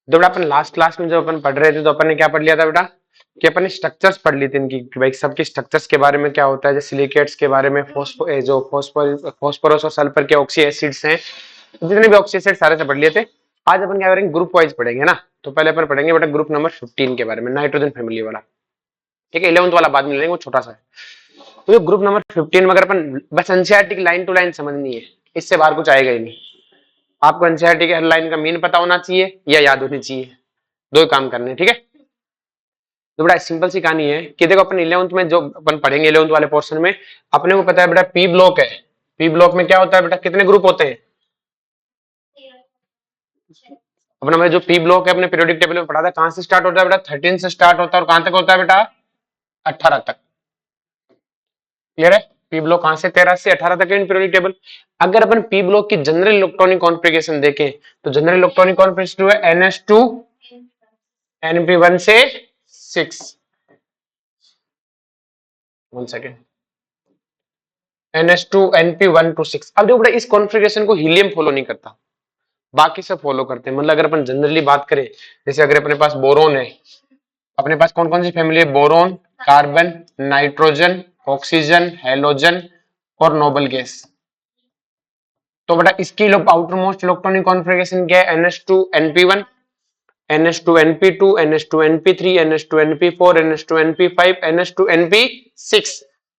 बेटा अपन last class में जब अपन पढ़ रहे थे तो अपन ने क्या पढ़ लिया था बेटा कि अपन ने स्ट्रक्चर्स पढ़ ली थी इनकी कि भाई सबके स्ट्रक्चर्स के बारे में क्या होता है, जैसे सिलिकेट्स के बारे में, फॉस्फोरस और सल्फर के ऑक्सी एसिड्स हैं, जितने भी ऑक्सी एसिड सारे से पढ़ लिए थे। आज अपन क्या करेंगे, ग्रुप वाइज पढ़ेंगे ना। तो पहले अपन पढ़ेंगे बेटा ग्रुप नंबर 15 के बारे में, नाइट्रोजन फैमिली वाला। ठीक है, 11th वाला बाद में लेंगे, वो छोटा सा है। तो ग्रुप नंबर 15 में अगर अपन बस एनसीईआरटी की लाइन टू लाइन समझनी है, इससे बाहर कुछ आएगा ही नहीं। आपको एनसीईआरटी के हर लाइन का मीन पता होना चाहिए या याद होनी चाहिए, दो काम करने। ठीक है, तो बड़ा सिंपल सी कहानी है कि देखो अपन 11th में जो अपन पढ़ेंगे 11th वाले पोर्शन में, अपने को पता है बेटा पी ब्लॉक है। पी ब्लॉक में क्या होता है बेटा, कितने ग्रुप होते हैं? अपना में जो पी ब्लॉक है अपने पीरियोडिक टेबल में पढ़ा था, कहां से स्टार्ट होता है बेटा? 13 से स्टार्ट होता है और कहां तक होता है बेटा? 18 तक। क्लियर है? पी ब्लॉक कहां से 13 से 18 तक है इन पीरियोडिक टेबल। अगर अपन पी ब्लॉक की जनरल इलेक्ट्रॉनिक कॉन्फ़िगरेशन देखें तो जनरल इलेक्ट्रॉनिक कॉन्फ़िगरेशन है NH2 NP1 से 6। 1 सेकेंड, NH2 NP1 to 6। अब देखो बेटा इस कॉन्फ़िगरेशन को हीलियम फॉलो नहीं करता, बाकी सब फॉलो करते हैं। मतलब अगर अपन जनरली बात करें, जैसे अगर अपने पास बोरोन है, अपने पास कौन कौन सी फैमिली है? Boron, carbon, nitrogen, oxygen, halogen और नोबल गैस। तो बेटा इसकी आउटर मोस्ट इलेक्ट्रॉनिक कॉन्फ़िगरेशन क्या है? NH2 NP1, NH2 NP2, NH2 NP3, NH2 NP4, NH2 NP5, NH2 NP6।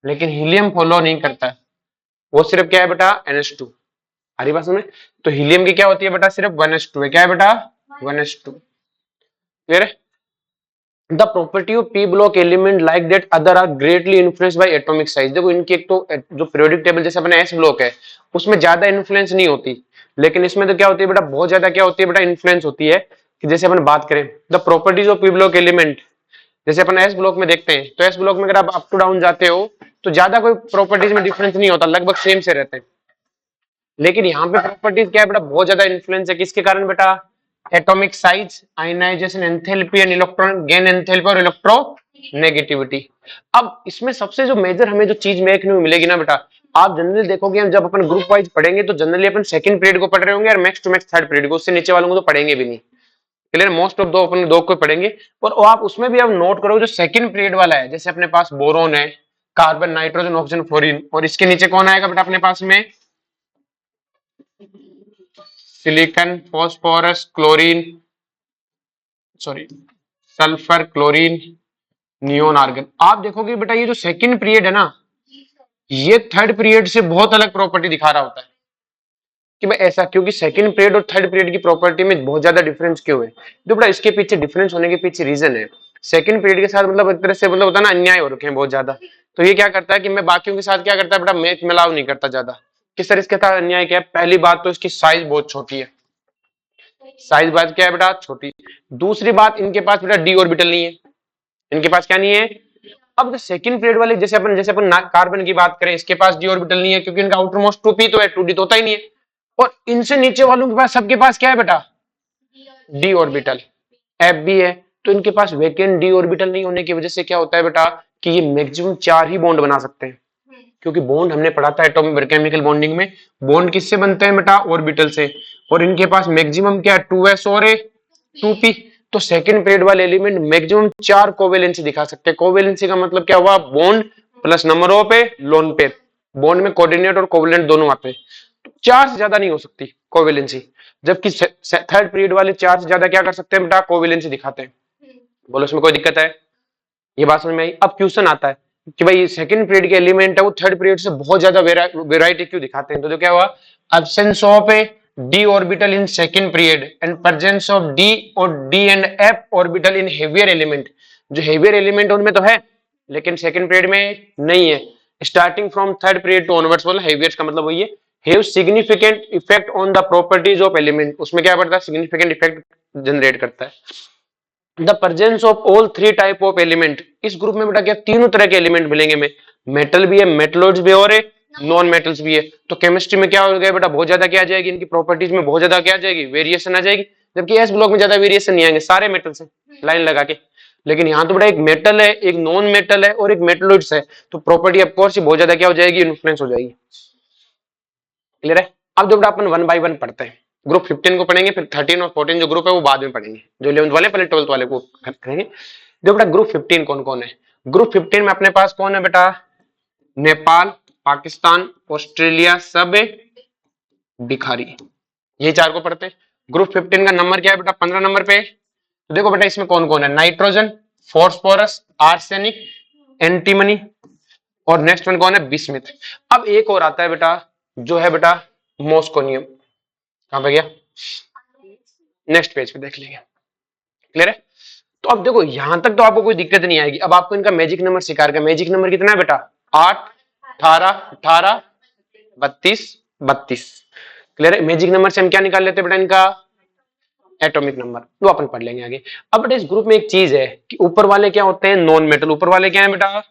लेकिन हीलियम फॉलो नहीं करता, वो सिर्फ क्या है बेटा? NH2। हरी बात सुने, तो हीलियम की क्या होती है बेटा? सिर्फ 1s2 है। क्या है बेटा? 1s2। क्लियर है? The property of P block element like that other are greatly influenced by atomic size. देखो इनकी एक तो जो पीरियोडिक टेबल जैसे अपने एस ब्लॉक है उसमें ज्यादा इन्फ्लुएंस नहीं होती, लेकिन इसमें तो क्या होती है बेटा? बहुत ज्यादा क्या होती है बेटा? इन्फ्लुएंस होती है। कि जैसे अपन बात करें the properties of P block element, जैसे अपन एस ब्लॉक में देखते हैं, तो एस ब्लॉक में अगर आप अप टू डाउन जाते हो तो ज्यादा कोई प्रॉपर्टीज में डिफरेंस नहीं होता, लगभग सेम से रहते हैं। लेकिन यहाँ पे प्रॉपर्टीज क्या है बेटा? बहुत ज्यादा इन्फ्लुएंस है। किसके कारण बेटा? Atomic size, ionisation enthalpy and electron gain enthalpy और इलेक्ट्रो नेगेटिविटी। अब इसमें सबसे जो मेजर हमें जो चीज देखने को मिलेगी ना बेटा, आप जनरली देखोगे हम जब अपन ग्रुप वाइज पढ़ेंगे तो जनरली अपन सेकंड पीरियड को पढ़ रहे होंगे और max to max third period को, उससे नीचे वालों को तो पढ़ेंगे भी नहीं। क्लियर? मोस्ट ऑफ दो अपन दो को पढ़ेंगे। और आप उसमें भी आप नोट करोगे जो सेकंड पीरियड वाला है, जैसे अपने पास बोरोन है, कार्बन, नाइट्रोजन, ऑक्सीजन, फ्लोरीन, और इसके नीचे कौन आएगा बेटा अपने पास में? Silicon, phosphorus, chlorine, sorry sulphur, chlorine, neon, argon. आप देखोगे बेटा ये जो सेकंड पीरियड है ना, ये थर्ड पीरियड से बहुत अलग प्रॉपर्टी दिखा रहा होता है। कि भाई ऐसा क्योंकि सेकंड पीरियड और थर्ड पीरियड की प्रॉपर्टी में बहुत ज्यादा डिफरेंस क्यों है? तो बेटा इसके पीछे डिफरेंस होने के पीछे रीजन है, सेकंड पीरियड के साथ मतलब एक तरह से मतलब होता है ना अन्याय हो रखे हैं बहुत ज्यादा। तो ये क्या करता है कि मैं बाकियों के साथ क्या करता है बेटा? मेच मिलाव नहीं करता ज्यादा। किस तरह इसके साथ अन्याय क्या है? पहली बात तो इसकी साइज बहुत छोटी है, साइज बात क्या है बेटा? छोटी। दूसरी बात इनके पास बेटा डी ऑर्बिटल नहीं है, इनके पास क्या नहीं है? अब सेकंड पीरियड वाले जैसे अपन कार्बन की बात करें, इसके पास डी ऑर्बिटल नहीं है क्योंकि इनका आउटर मोस्ट 2p तो है, 2d तो होता ही नहीं है। और इनसे नीचे वालों के पास सबके पास क्या है बेटा? डी ऑर्बिटल, एफ भी है। तो इनके पास वेकेंट डी ऑर्बिटल नहीं होने की वजह से क्या होता है बेटा कि ये मैक्सिमम 4 ही बॉन्ड बना सकते हैं। क्योंकि बॉन्ड हमने पढ़ा था एटॉमिक केमिकल बॉन्डिंग में, बॉन्ड किससे बनते हैं बेटा? ऑर्बिटल से। और इनके पास मैक्सिमम क्या है? 2s और 2p। तो सेकंड पीरियड वाले एलिमेंट मैक्सिमम 4 कोवेलेंसी दिखा सकते हैं। कोवेलेंसी का मतलब क्या हुआ? Bond plus number of loan pair. Bond में कोऑर्डिनेट और कोवेलेंट दोनों आते हैं, तो 4 से ज्यादा नहीं हो सकती कोवेलेंसी। जबकि थर्ड पीरियड वाले 4 से ज्यादा क्या कर सकते हैं बेटा? कोवेलेंसी दिखाते हैं। बोलो इसमें कोई दिक्कत है? ये बात समझ में आई? अब क्वेश्चन आता है कि भाई सेकंड पीरियड के एलिमेंट है वो थर्ड पीरियड से बहुत ज्यादा वेराइटी क्यों दिखाते हैं? तो क्या हुआ? Absence of A d orbital in second period and presence of d और d and f orbital in heavier element। जो heavier element उनमें तो है लेकिन second period में नहीं है। starting from third period to onwards, बोला heavier का मतलब वही है, have significant effect on the properties of element। उसमें क्या पड़ता है? significant effect जनरेट करता है। The presence of all 3 type of element, इस ग्रुप में बेटा क्या तीनों तरह के एलिमेंट मिलेंगे हमें, मेटल भी है, मेटलॉइड्स भी और नॉन मेटल्स भी है। तो केमिस्ट्री में क्या हो गया बेटा? बहुत ज्यादा क्या आ जाएगी? इनकी प्रॉपर्टीज में बहुत ज्यादा क्या आ जाएगी? वेरिएशन आ जाएगी। जबकि एस ब्लॉक में ज्यादा वेरिएशन नहीं आएंगे, सारे मेटल से लाइन लगा के। लेकिन यहाँ तो बेटा एक मेटल है, एक नॉन मेटल है और एक मेटलॉइड्स है, तो प्रॉपर्टी ऑफकोर्स बहुत ज्यादा क्या हो जाएगी? इन्फ्लुएंस हो जाएगी। क्लियर है? अब जो बेटा अपन 1 बाय 1 पढ़ते हैं, ग्रुप 15 को पढ़ेंगे, फिर 13 और 14 जो ग्रुप है वो बाद में पढ़ेंगे, जो 11th वाले पहले 12th वाले को करेंगे। देखो बेटा ग्रुप 15 कौन कौन है। ग्रुप 15 में अपने पास कौन है बेटा, नेपाल, पाकिस्तान, ऑस्ट्रेलिया, सब भिखारी, ये चार को पढ़ते हैं। ग्रुप 15 का नंबर क्या है बेटा, 15 नंबर पे। तो देखो बेटा इसमें कौन कौन है, नाइट्रोजन, फॉस्फोरस, आर्सेनिक, एंटीमनी, और नेक्स्ट वन कौन है, बिस्मिथ। अब एक और आता है बेटा, जो है बेटा मोस्कोनियम। कहां पे गया, नेक्स्ट पेज पे देख लेंगे। क्लियर है। तो अब देखो यहां तक तो आपको कोई दिक्कत नहीं आएगी। अब आपको इनका मैजिक नंबर सिखा का मैजिक नंबर कितना है बेटा, 8, 18, 18, 32, 32। क्लियर है। मैजिक नंबर से हम क्या निकाल लेते हैं बेटा, इनका एटॉमिक नंबर, वो अपन पढ़ लेंगे आगे। अब बेटा इस ग्रुप में एक चीज है कि ऊपर वाले क्या होते हैं, नॉन मेटल। ऊपर वाले क्या है बेटा,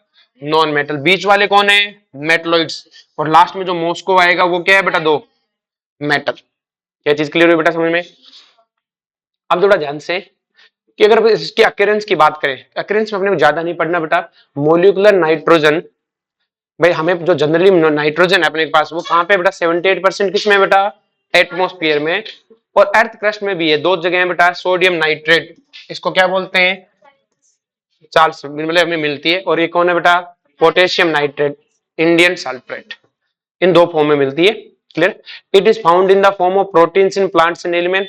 नॉन मेटल। बीच वाले कौन है, मेटलॉइड्स। और लास्ट में जो मॉस्को आएगा वो क्या है बेटा, दो मेटल। क्या चीज क्लियर हुई बेटा समझ में। अब थोड़ा ध्यान से कि अगर इसकी अक्रेंस की बात करें, अक्रेंस में अपने को ज्यादा नहीं पढ़ना बेटा। मोलिकुलर नाइट्रोजन, भाई हमें जो जनरली नाइट्रोजन है अपने पास वो कहां पे बेटा, 78% किसमें बेटा, एटमॉस्फेयर में। और अर्थ क्रस्ट में भी है, दो जगह है बेटा, सोडियम नाइट्रेट, इसको क्या बोलते हैं, चार्ल्स मतलब हमें मिलती है। और ये कौन है बेटा, पोटेशियम नाइट्रेट, इंडियन सल्फेट, इन दो फॉर्म में मिलती है। Clear. It is found in the form of proteins in plants and element.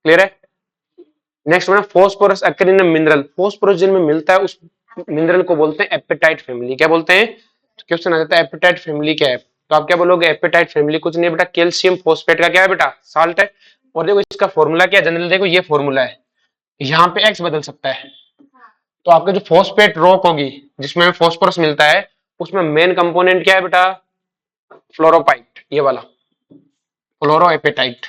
Clear है। Next one phosphorus occur in mineral. Phosphorus जिनमें मिलता है उस मिनरल को बोलते हैं एपेटाइट फैमिली। क्या बोलते हैं, तो क्वेश्चन आ जाता है एपेटाइट फैमिली क्या है, तो आप क्या बोलोगे, एपेटाइट फैमिली कुछ नहीं है बेटा, कैल्शियम फॉस्फेट का क्या है बेटा, साल्ट है। और देखो इसका फॉर्मूला क्या है, जनरल देखो ये फॉर्मूला है, यहाँ पे एक्स बदल सकता है। तो आपके जो फॉस्फेट रॉक होगी जिसमें फॉस्फोरस मिलता है, उसमें मेन कंपोनेंट क्या है बेटा, फ्लोरोपाइट, ये वाला फ्लोरोएपेटाइट,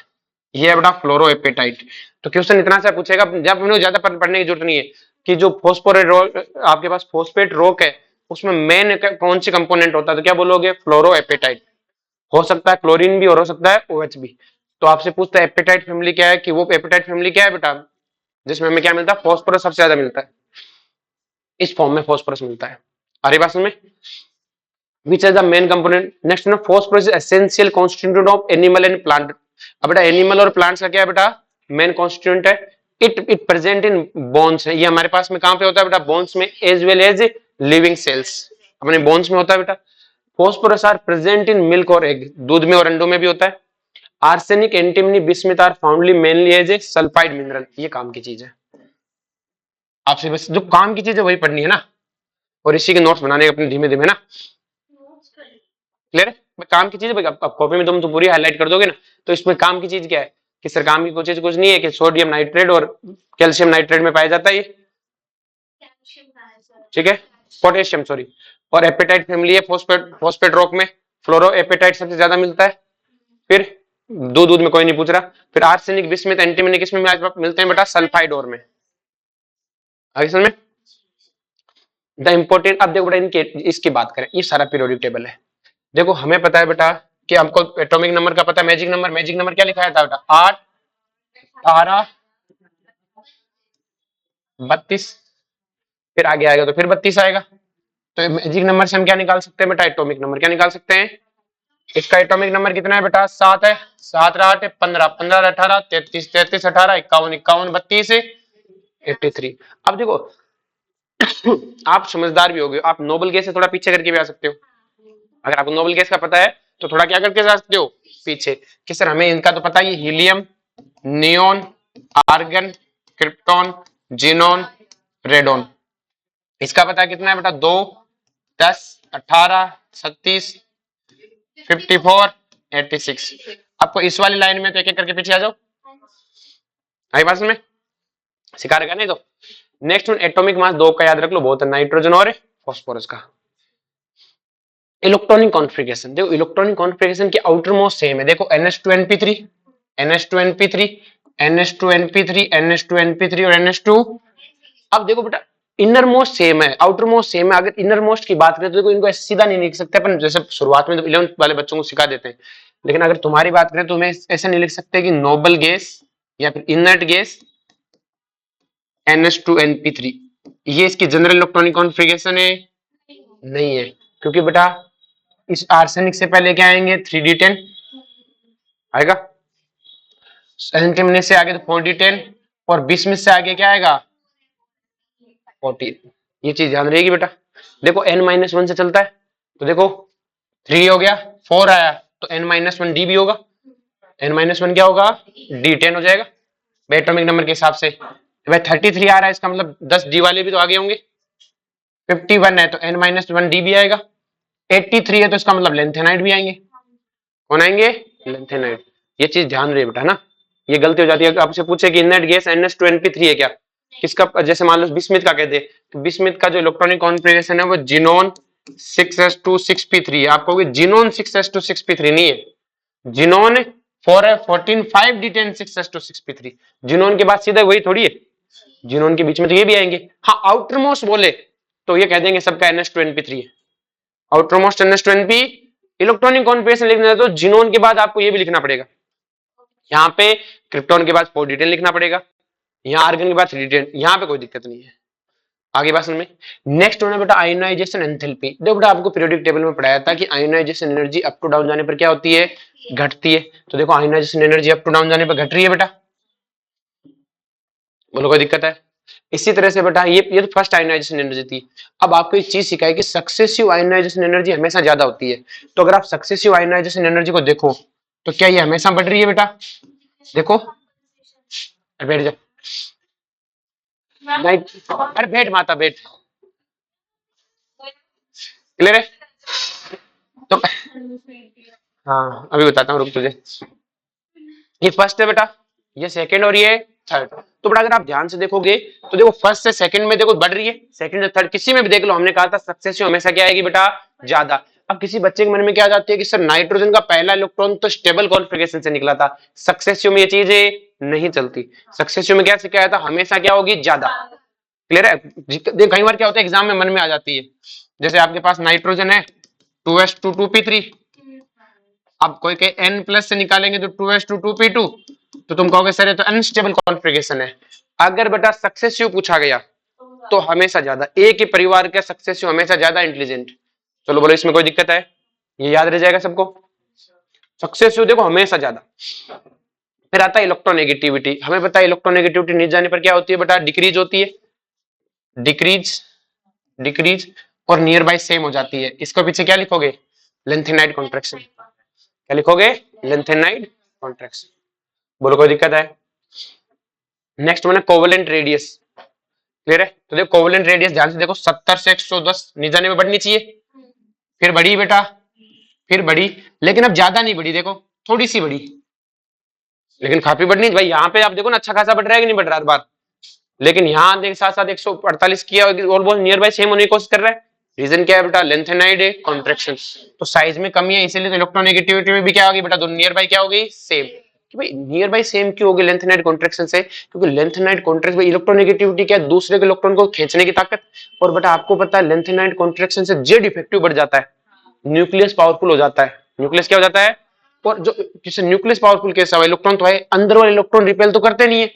ये है बेटा फ्लोरोएपेटाइट। तो क्वेश्चन इतना सा पूछेगा, जब हमने ज्यादा पढ़ने की जरूरत नहीं है कि जो फॉस्फोरेट रॉक आपके पास फॉस्फेट रॉक है उसमें मेन कौन सी कंपोनेंट होता है, तो क्या बोलोगे, फ्लोरोएपेटाइट। हो सकता है क्लोरीन भी और हो सकता है OH भी। तो आपसे पूछता है एपेटाइट फैमिली क्या है, कि वो एपेटाइट फैमिली क्या है बेटा, जिसमें हमें क्या मिलता है, फॉस्फोरस सबसे ज्यादा मिलता है, इस फॉर्म में फॉस्फोरस मिलता है। आ रही बात समझ में। Which is the main component? Next one, phosphorus is essential constituent of animal and plant. अब बेटा एनिमल और प्लांट्स का क्या है बेटा, मेन कॉन्स्टिट्यूएंट है। इट प्रेजेंट इन बोन्स है, ये हमारे पास में कहां पे होता है बेटा, बोन्स में, as well as living cells, अपने बोन्स में होता है बेटा। Phosphorus are present in milk और एग, दूध में और अंडों में भी होता है। Arsenic, antimony, bismuth are foundly mainly as a sulphide mineral, ये काम की चीज है। आपसे बस जो काम की चीज है वही पढ़नी है ना, और इसी के नोट्स बनाने अपने धीमे धीमे ना। क्लियर है। काम की चीज है, अब कॉपी में तुम तो पूरी हाईलाइट कर दोगे ना, तो इसमें काम की चीज क्या है, कि सर काम की कोई चीज कुछ नहीं है कि सोडियम नाइट्रेट और कैल्शियम नाइट्रेट में पाया जाता है ये, ठीक है, पोटेशियम सॉरी। और एपेटाइट फैमिली है फॉस्फेट रॉक में, फ्लोरो एपेटाइट सबसे ज्यादा मिलता है। फिर दूध में कोई नहीं पूछ रहा। फिर आर्सेनिक, बिस्मिथ, एंटीमनी किसमें मिलते हैं बेटा, सल्फाइड और में। आगे समझ में। द इंपॉर्टेंट, अब देखो बेटा इनके इसकी बात करें, ये सारा पीरियोडिक टेबल है। देखो हमें पता है बेटा कि हमको एटॉमिक नंबर का पता है, मैजिक नंबर क्या लिखा था बेटा, 8, 18, 32, फिर आगे आएगा तो फिर 32 आएगा। तो मैजिक नंबर से हम क्या निकाल सकते हैं बेटा, एटॉमिक नंबर क्या निकाल सकते हैं। इसका एटॉमिक नंबर कितना है बेटा, 7 है, 7 8 15, 15 18, 33, 33 18, 51 51, 32, 83। अब देखो आप समझदार भी हो गए, आप नोबल गैस से थोड़ा पीछे करके भी आ सकते हो। अगर आपको नोबल गैस का पता है तो थोड़ा क्या करके जा सकते हो, पीछे, कि सर हमें इनका तो पता है, helium, neon, argon, krypton, xenon, radon. इसका पता है कितना है बेटा, 2, 10, 18, 37, 54, 86। आपको इस वाली लाइन में तो एक एक करके पीछे आ जाओ, आई बात में सिखा रखा नहीं तो। नेक्स्ट एटॉमिक मास 2 का याद रख लो, बहुत है, नाइट्रोजन और फॉस्फोरस का। इलेक्ट्रॉनिक कॉन्फ़िगरेशन, देखो इलेक्ट्रॉनिक कॉन्फ़िगरेशन की आउटर मोस्ट सेम है, देखो NH2NP3, NH2NP3, NH2NP3, NH2NP3 और NH2। अब देखो बेटा इनर मोस्ट सेम है, आउटर मोस्ट सेम है। अगर इनर मोस्ट की बात करें तो देखो इनको ऐसे सीधा नहीं लिख सकते अपन, जैसे शुरुआत में तो 11th वाले बच्चों को सिखा देते हैं। लेकिन अगर तुम्हारी बात करें तो हमें ऐसा नहीं लिख सकते कि नोबल गैस या फिर इनर्ट गैस NH2NP3, ये इसकी जनरल इलेक्ट्रॉनिक कॉन्फ़िगरेशन है, नहीं है। क्योंकि बेटा इस आर्सेनिक से पहले क्या आएंगे, 3D10 आएगा, 17 से आगे तो 40 10 और 20 में से आगे क्या आएगा 40। ये चीज ध्यान रहेगी बेटा। देखो n-1 से चलता है तो देखो 3 हो गया, 4 आया तो n-1 d भी होगा, n-1 क्या होगा d 10 हो जाएगा एटॉमिक नंबर के हिसाब से। भाई 33 आ रहा है इसका मतलब 10 डी वाले भी तो आगे होंगे। 51 है तो n-1 डी भी आएगा। 83 है तो इसका मतलब लेंथेनाइड भी आएंगे। कौन आएंगे लेंथेनाइड। ये चीज ध्यान रहे बेटा ना, ये गलती हो जाती है आपसे पूछे कि इननेट गैस NH2NP3 है क्या, किसका, जैसे मान लो बिस्मिथ का कहते तो बिस्मिथ का जो इलेक्ट्रॉनिक कॉन्फ़िगरेशन है वो जिनोन 6s2 6p3 है। आप कहोगे जिनोन 6s2 6p3 नहीं है, xenon 4f14 5d10 6s2 6p3। Xenon के बाद सीधा वही थोड़ी है, जिनोन के बीच में तो ये भी आएंगे। हाँ आउटर मोस्ट बोले तो ये कह देंगे सबका NH2NP3 है। Outer most NH2NP electronic configuration लिखना है तो जिनोन के बाद आपको ये भी लिखना पड़ेगा, यहाँ पे क्रिप्टॉन के बाद 4d10 लिखना पड़ेगा, यहाँ आर्गन के बाद 3d10, यहाँ पे कोई दिक्कत नहीं है। आगे बात में नेक्स्ट होना बेटा आयोनाइजेशन एंथैल्पी। देखो बेटा आपको पीरियोडिक टेबल में पढ़ाया था कि ionisation energy up to down जाने पर क्या होती है घटती है। तो देखो ionisation energy up to down जाने पर घट रही है बेटा, बोलो कोई दिक्कत है। इसी तरह से बेटा ये तो फर्स्ट आयोनाइजेशन एनर्जी थी। अब आपको एक चीज सिखाई कि सक्सेसिव आयोनाइजेशन एनर्जी हमेशा ज्यादा होती है। तो अगर आप सक्सेसिव आयोनाइजेशन एनर्जी को देखो तो क्या ये हमेशा बढ़ रही है बेटा, देखो बैठ जा, नहीं अरे बैठ माता बैठ, क्लियर है। तो हाँ अभी बताता हूँ रुक तुझे। ये फर्स्ट है बेटा, ये सेकंड और ये थर्ड। तो बेटा अगर आप ध्यान से देखोगे तो देखो फर्स्ट से सेकंड में देखो बढ़ रही है, सेकंड से थर्ड किसी में भी देख लो, हमने कहा था सक्सेसिव हमेशा क्या आएगी बेटा ज्यादा। अब किसी बच्चे के मन में क्या आ जाती है कि सर नाइट्रोजन का पहला इलेक्ट्रॉन तो स्टेबल कॉन्फ़िगरेशन से निकला था, सक्सेसिव में ये चीजें नहीं चलती। सक्सेसिव में क्या सिखाया था हमेशा क्या होगी ज्यादा, क्लियर है। देखो कई बार क्या होता है एग्जाम में मन में आ जाती है, जैसे आपके पास नाइट्रोजन है 2s2 2p3, अब कोई के n प्लस से निकालेंगे तो 2s2 2p2, तो तुम कहोगे सर ये तो अनस्टेबल कॉन्फ़िगरेशन है। अगर बेटा सक्सेसिव पूछा गया तो हमेशा ज्यादा, एक ही परिवार का सक्सेसिव हमेशा ज्यादा इंटेलिजेंट। चलो बोलो इसमें कोई दिक्कत है, ये याद रह जाएगा सबको, सक्सेसिव देखो हमेशा ज्यादा। फिर आता है इलेक्ट्रोनेगेटिविटी, हमें पता है इलेक्ट्रोनेगेटिविटी नीचे जाने पर क्या होती है बेटा डिक्रीज होती है, डिक्रीज डिक्रीज और नियर बाय सेम हो जाती है। इसको पीछे क्या लिखोगे लेंथेनाइड कॉन्ट्रैक्शन, क्या लिखोगे लेंथेनाइड कॉन्ट्रैक्शन। बोलो कोई दिक्कत है। नेक्स्ट मैंने कोवेलेंट रेडियस, क्लियर है। तो देखो कोवेलेंट रेडियस ध्यान से देखो 70 से 110 निजाने में बढ़नी चाहिए, फिर बढ़ी बेटा, फिर बढ़ी, लेकिन अब ज्यादा नहीं बढ़ी, देखो थोड़ी सी बढ़ी, लेकिन काफी बढ़नी भाई। यहाँ पे आप देखो ना अच्छा खासा बढ़ रहा है कि नहीं बढ़ रहा हर बार, लेकिन यहाँ देख साथ साथ 148 किया और बहुत नियर बाय सेम होने की कोशिश कर रहा है। रीजन क्या है बेटा लेंथेनाइड कॉन्ट्रैक्शन, तो साइज में कमी है इसीलिए तो इलेक्ट्रोनेगेटिविटी में भी क्या होगी बेटा दोनों नियर बाय क्या होगी सेम। कि भाई नियर बाय सेम क्यों होगी लेंथेनाइड कॉन्ट्रैक्शन से, क्योंकि लेंथेनाइड कॉन्ट्रैक्शन में इलेक्ट्रोनेगेटिविटी क्या है दूसरे के इलेक्ट्रॉन को खींचने की ताकत, और बेटा आपको पता है लेंथेनाइड कॉन्ट्रैक्शन से जेड इफेक्टिव बढ़ जाता है, न्यूक्लियस पावरफुल हो जाता है, न्यूक्लियस क्या हो जाता है, और जो किसी न्यूक्लियस पावरफुल कैसा हुआ इलेक्ट्रॉन तो है अंदर वाले इलेक्ट्रॉन रिपेल तो करते नहीं है,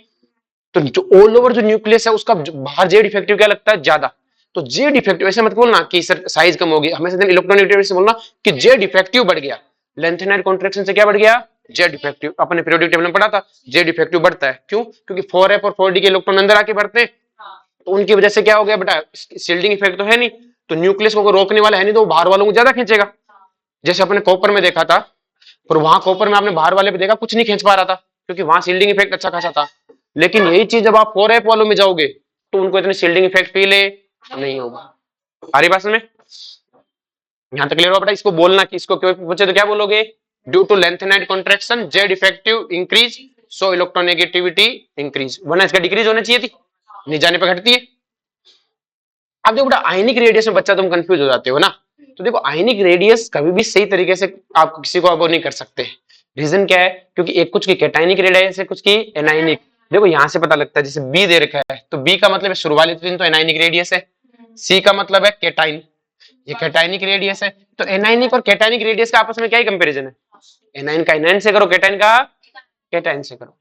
तो जो ऑल ओवर जो न्यूक्लियस है उसका बाहर जेड इफेक्टिव क्या लगता है ज्यादा। तो जेड इफेक्टिव ऐसे मत बोलना कि सर साइज कम होगी, हमेशा इलेक्ट्रोनेगेटिविटी से बोलना कि जेड इफेक्टिव बढ़ गया, लेंथेनाइड कॉन्ट्रैक्शन से क्या बढ़ गया जेड इफेक्टिव। अपने पीरियोडिक टेबल में पढ़ा था जेड इफेक्टिव बढ़ता है क्यों, क्योंकि 4f और 4d के इलेक्ट्रॉन अंदर आके बढ़ते हैं, तो उनकी वजह से क्या हो गया बेटा शील्डिंग इफेक्ट तो है नहीं, तो न्यूक्लियस को रोकने वाला है नहीं, तो वो बाहर वालों को ज्यादा खींचेगा। जैसे अपने कॉपर में देखा था, और वहां कॉपर में आपने बाहर वाले पे देखा कुछ नहीं खींच पा रहा था क्योंकि वहां शील्डिंग इफेक्ट अच्छा खासा था, लेकिन यही चीज जब आप 4f वालों में जाओगे तो उनको इतने शील्डिंग इफेक्ट फील नहीं होगा। आ रही बात समझ में, यहां तक क्लियर हो बेटा। इसको बोलना कि इसको क्यों पूछे तो क्या बोलोगे, due to lanthanide contraction Z effective increase so electronegativity increase, वरना इसका डिक्रीज होना चाहिए थी, नहीं जाने पर घटती है। अब देखो बेटा आयनिक रेडियस में बच्चा तुम कंफ्यूज हो जाते हो ना, तो देखो आयनिक रेडियस कभी भी सही तरीके से आप किसी को अबो नहीं कर सकते। रीजन क्या है, क्योंकि एक कुछ की कैटायनिक रेडियस है कुछ की एनायनिक। देखो यहां से पता लगता है, जैसे बी दे रखा है तो बी का मतलब है शुरू वाले तीन तो एनायनिक रेडियस है, सी का मतलब है कैटाइन, ये कैटायनिक रेडियस है, तो एनायनिक और कैटायनिक रेडियस का आपस में क्या ही कंपैरिजन है, एनाइन का एनाइन से करो कैटाइन का कैटाइन से करो।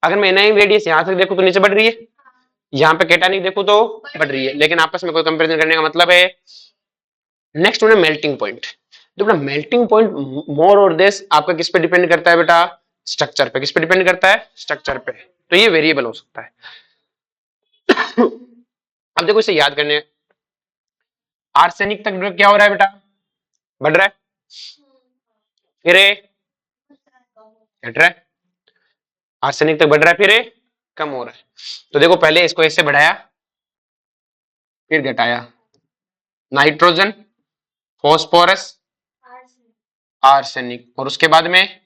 अगर मैं एनाइन रेडियस यहां से देखो तो नीचे बढ़ रही है, यहाँ पे कैटायनिक देखो तो बढ़ रही है, लेकिन आपस में कोई कंपैरिजन करने का मतलब है। नेक्स्ट वन है मेल्टिंग पॉइंट। तो बेटा मेल्टिंग पॉइंट मोर और लेस आपका किस पे डिपेंड करता है बेटा, स्ट्रक्चर पे। किस पे डिपेंड करता है? स्ट्रक्चर पे। तो ये वेरिएबल हो सकता है। अब देखो इसे याद करने, आर्सेनिक तक क्या हो रहा है बेटा? बढ़ रहा है। फिर घट रहा है। आर्सेनिक तक बढ़ रहा है, फिर कम हो रहा है। तो देखो पहले इसको ऐसे बढ़ाया, फिर घटाया, नाइट्रोजन, फॉस्फोरस, आर्सेनिक, और उसके बाद में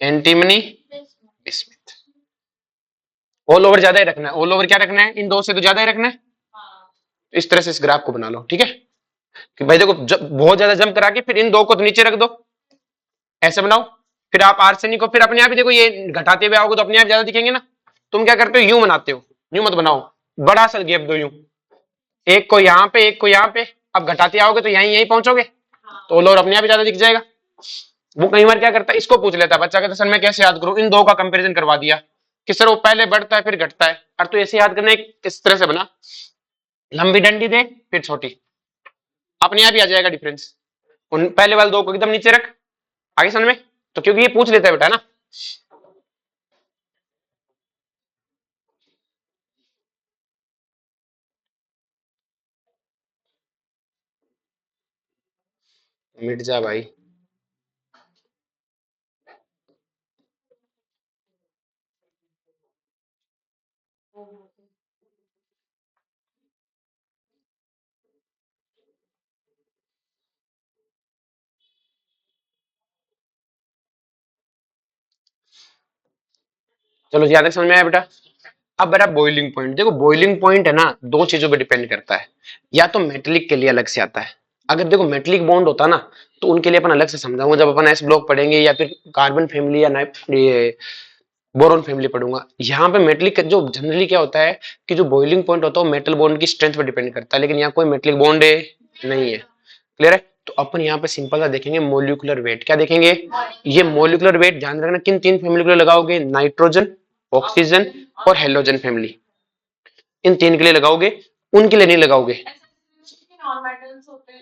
एंटीमनी, बिस्मथ। ऑल ओवर ज्यादा ही रखना है। ऑल ओवर क्या रखना है? इन दो से तो ज्यादा ही रखना है। इस तरह से इस ग्राफ को बना लो, ठीक है? कि भाई देखो बहुत ज्यादा जंप करा के फिर इन दो को तो नीचे रख दो, ऐसे बनाओ। फिर आप आर्सेनिक को फिर अपने आप ही देखो, ये घटाते हुए आओगे तो अपने आप ज्यादा दिखेंगे ना। तुम क्या करते हो? यूं बनाते हो। यूं मत बनाओ, बड़ा सा गैप दो यूं, एक को यहाँ पे, एक को यहाँ पे। अब घटाते आओगे तो यहीं यहीं पहुंचोगे, तो ऑल ओवर अपने आप ही ज्यादा दिख जाएगा। वो कई बार क्या करता है, इसको पूछ लेता है बच्चा, कहता सर मैं कैसे याद करूं? इन दो का कंपैरिजन करवा दिया कि सर वो पहले बढ़ता है फिर घटता है। और तो ऐसे याद करना, इस तरह से बना, लंबी डंडी दे फिर छोटी, अपने आप ही आ जाएगा डिफरेंस। उन पहले वाले दो को एकदम नीचे रख, आगे समझ में? तो क्योंकि ये पूछ लेता है बेटा ना। मिट जा भाई। चलो ज्यादा समझ में आया बेटा? अब बेटा बॉइलिंग पॉइंट देखो, बॉइलिंग पॉइंट है ना, दो चीजों पे डिपेंड करता है। या तो मेटेलिक के लिए अलग से आता है, अगर देखो मेटेलिक बॉन्ड होता ना तो उनके लिए अपन अलग से समझाऊंगा जब अपन एस ब्लॉक पढ़ेंगे, या फिर कार्बन फैमिली या ये बोरॉन फैमिली पढ़ूंगा। यहाँ पे मेटेलिक जो जनरली क्या होता है कि जो बॉइलिंग पॉइंट होता है वो मेटल बॉन्ड की स्ट्रेंथ पर डिपेंड करता है, लेकिन यहाँ कोई मेटेलिक बॉन्ड नहीं है। क्लियर है? तो अपन यहाँ पे सिंपल सा देखेंगे मोलिकुलर वेट। क्या देखेंगे? ये मोलिकुलर वेट ध्यान रखना किन तीन फैमिली के लिए लगाओगे? नाइट्रोजन, ऑक्सीजन और हेलोजन फैमिली। इन तीन के लिए लगाओगे, उनके लिए नहीं लगाओगे।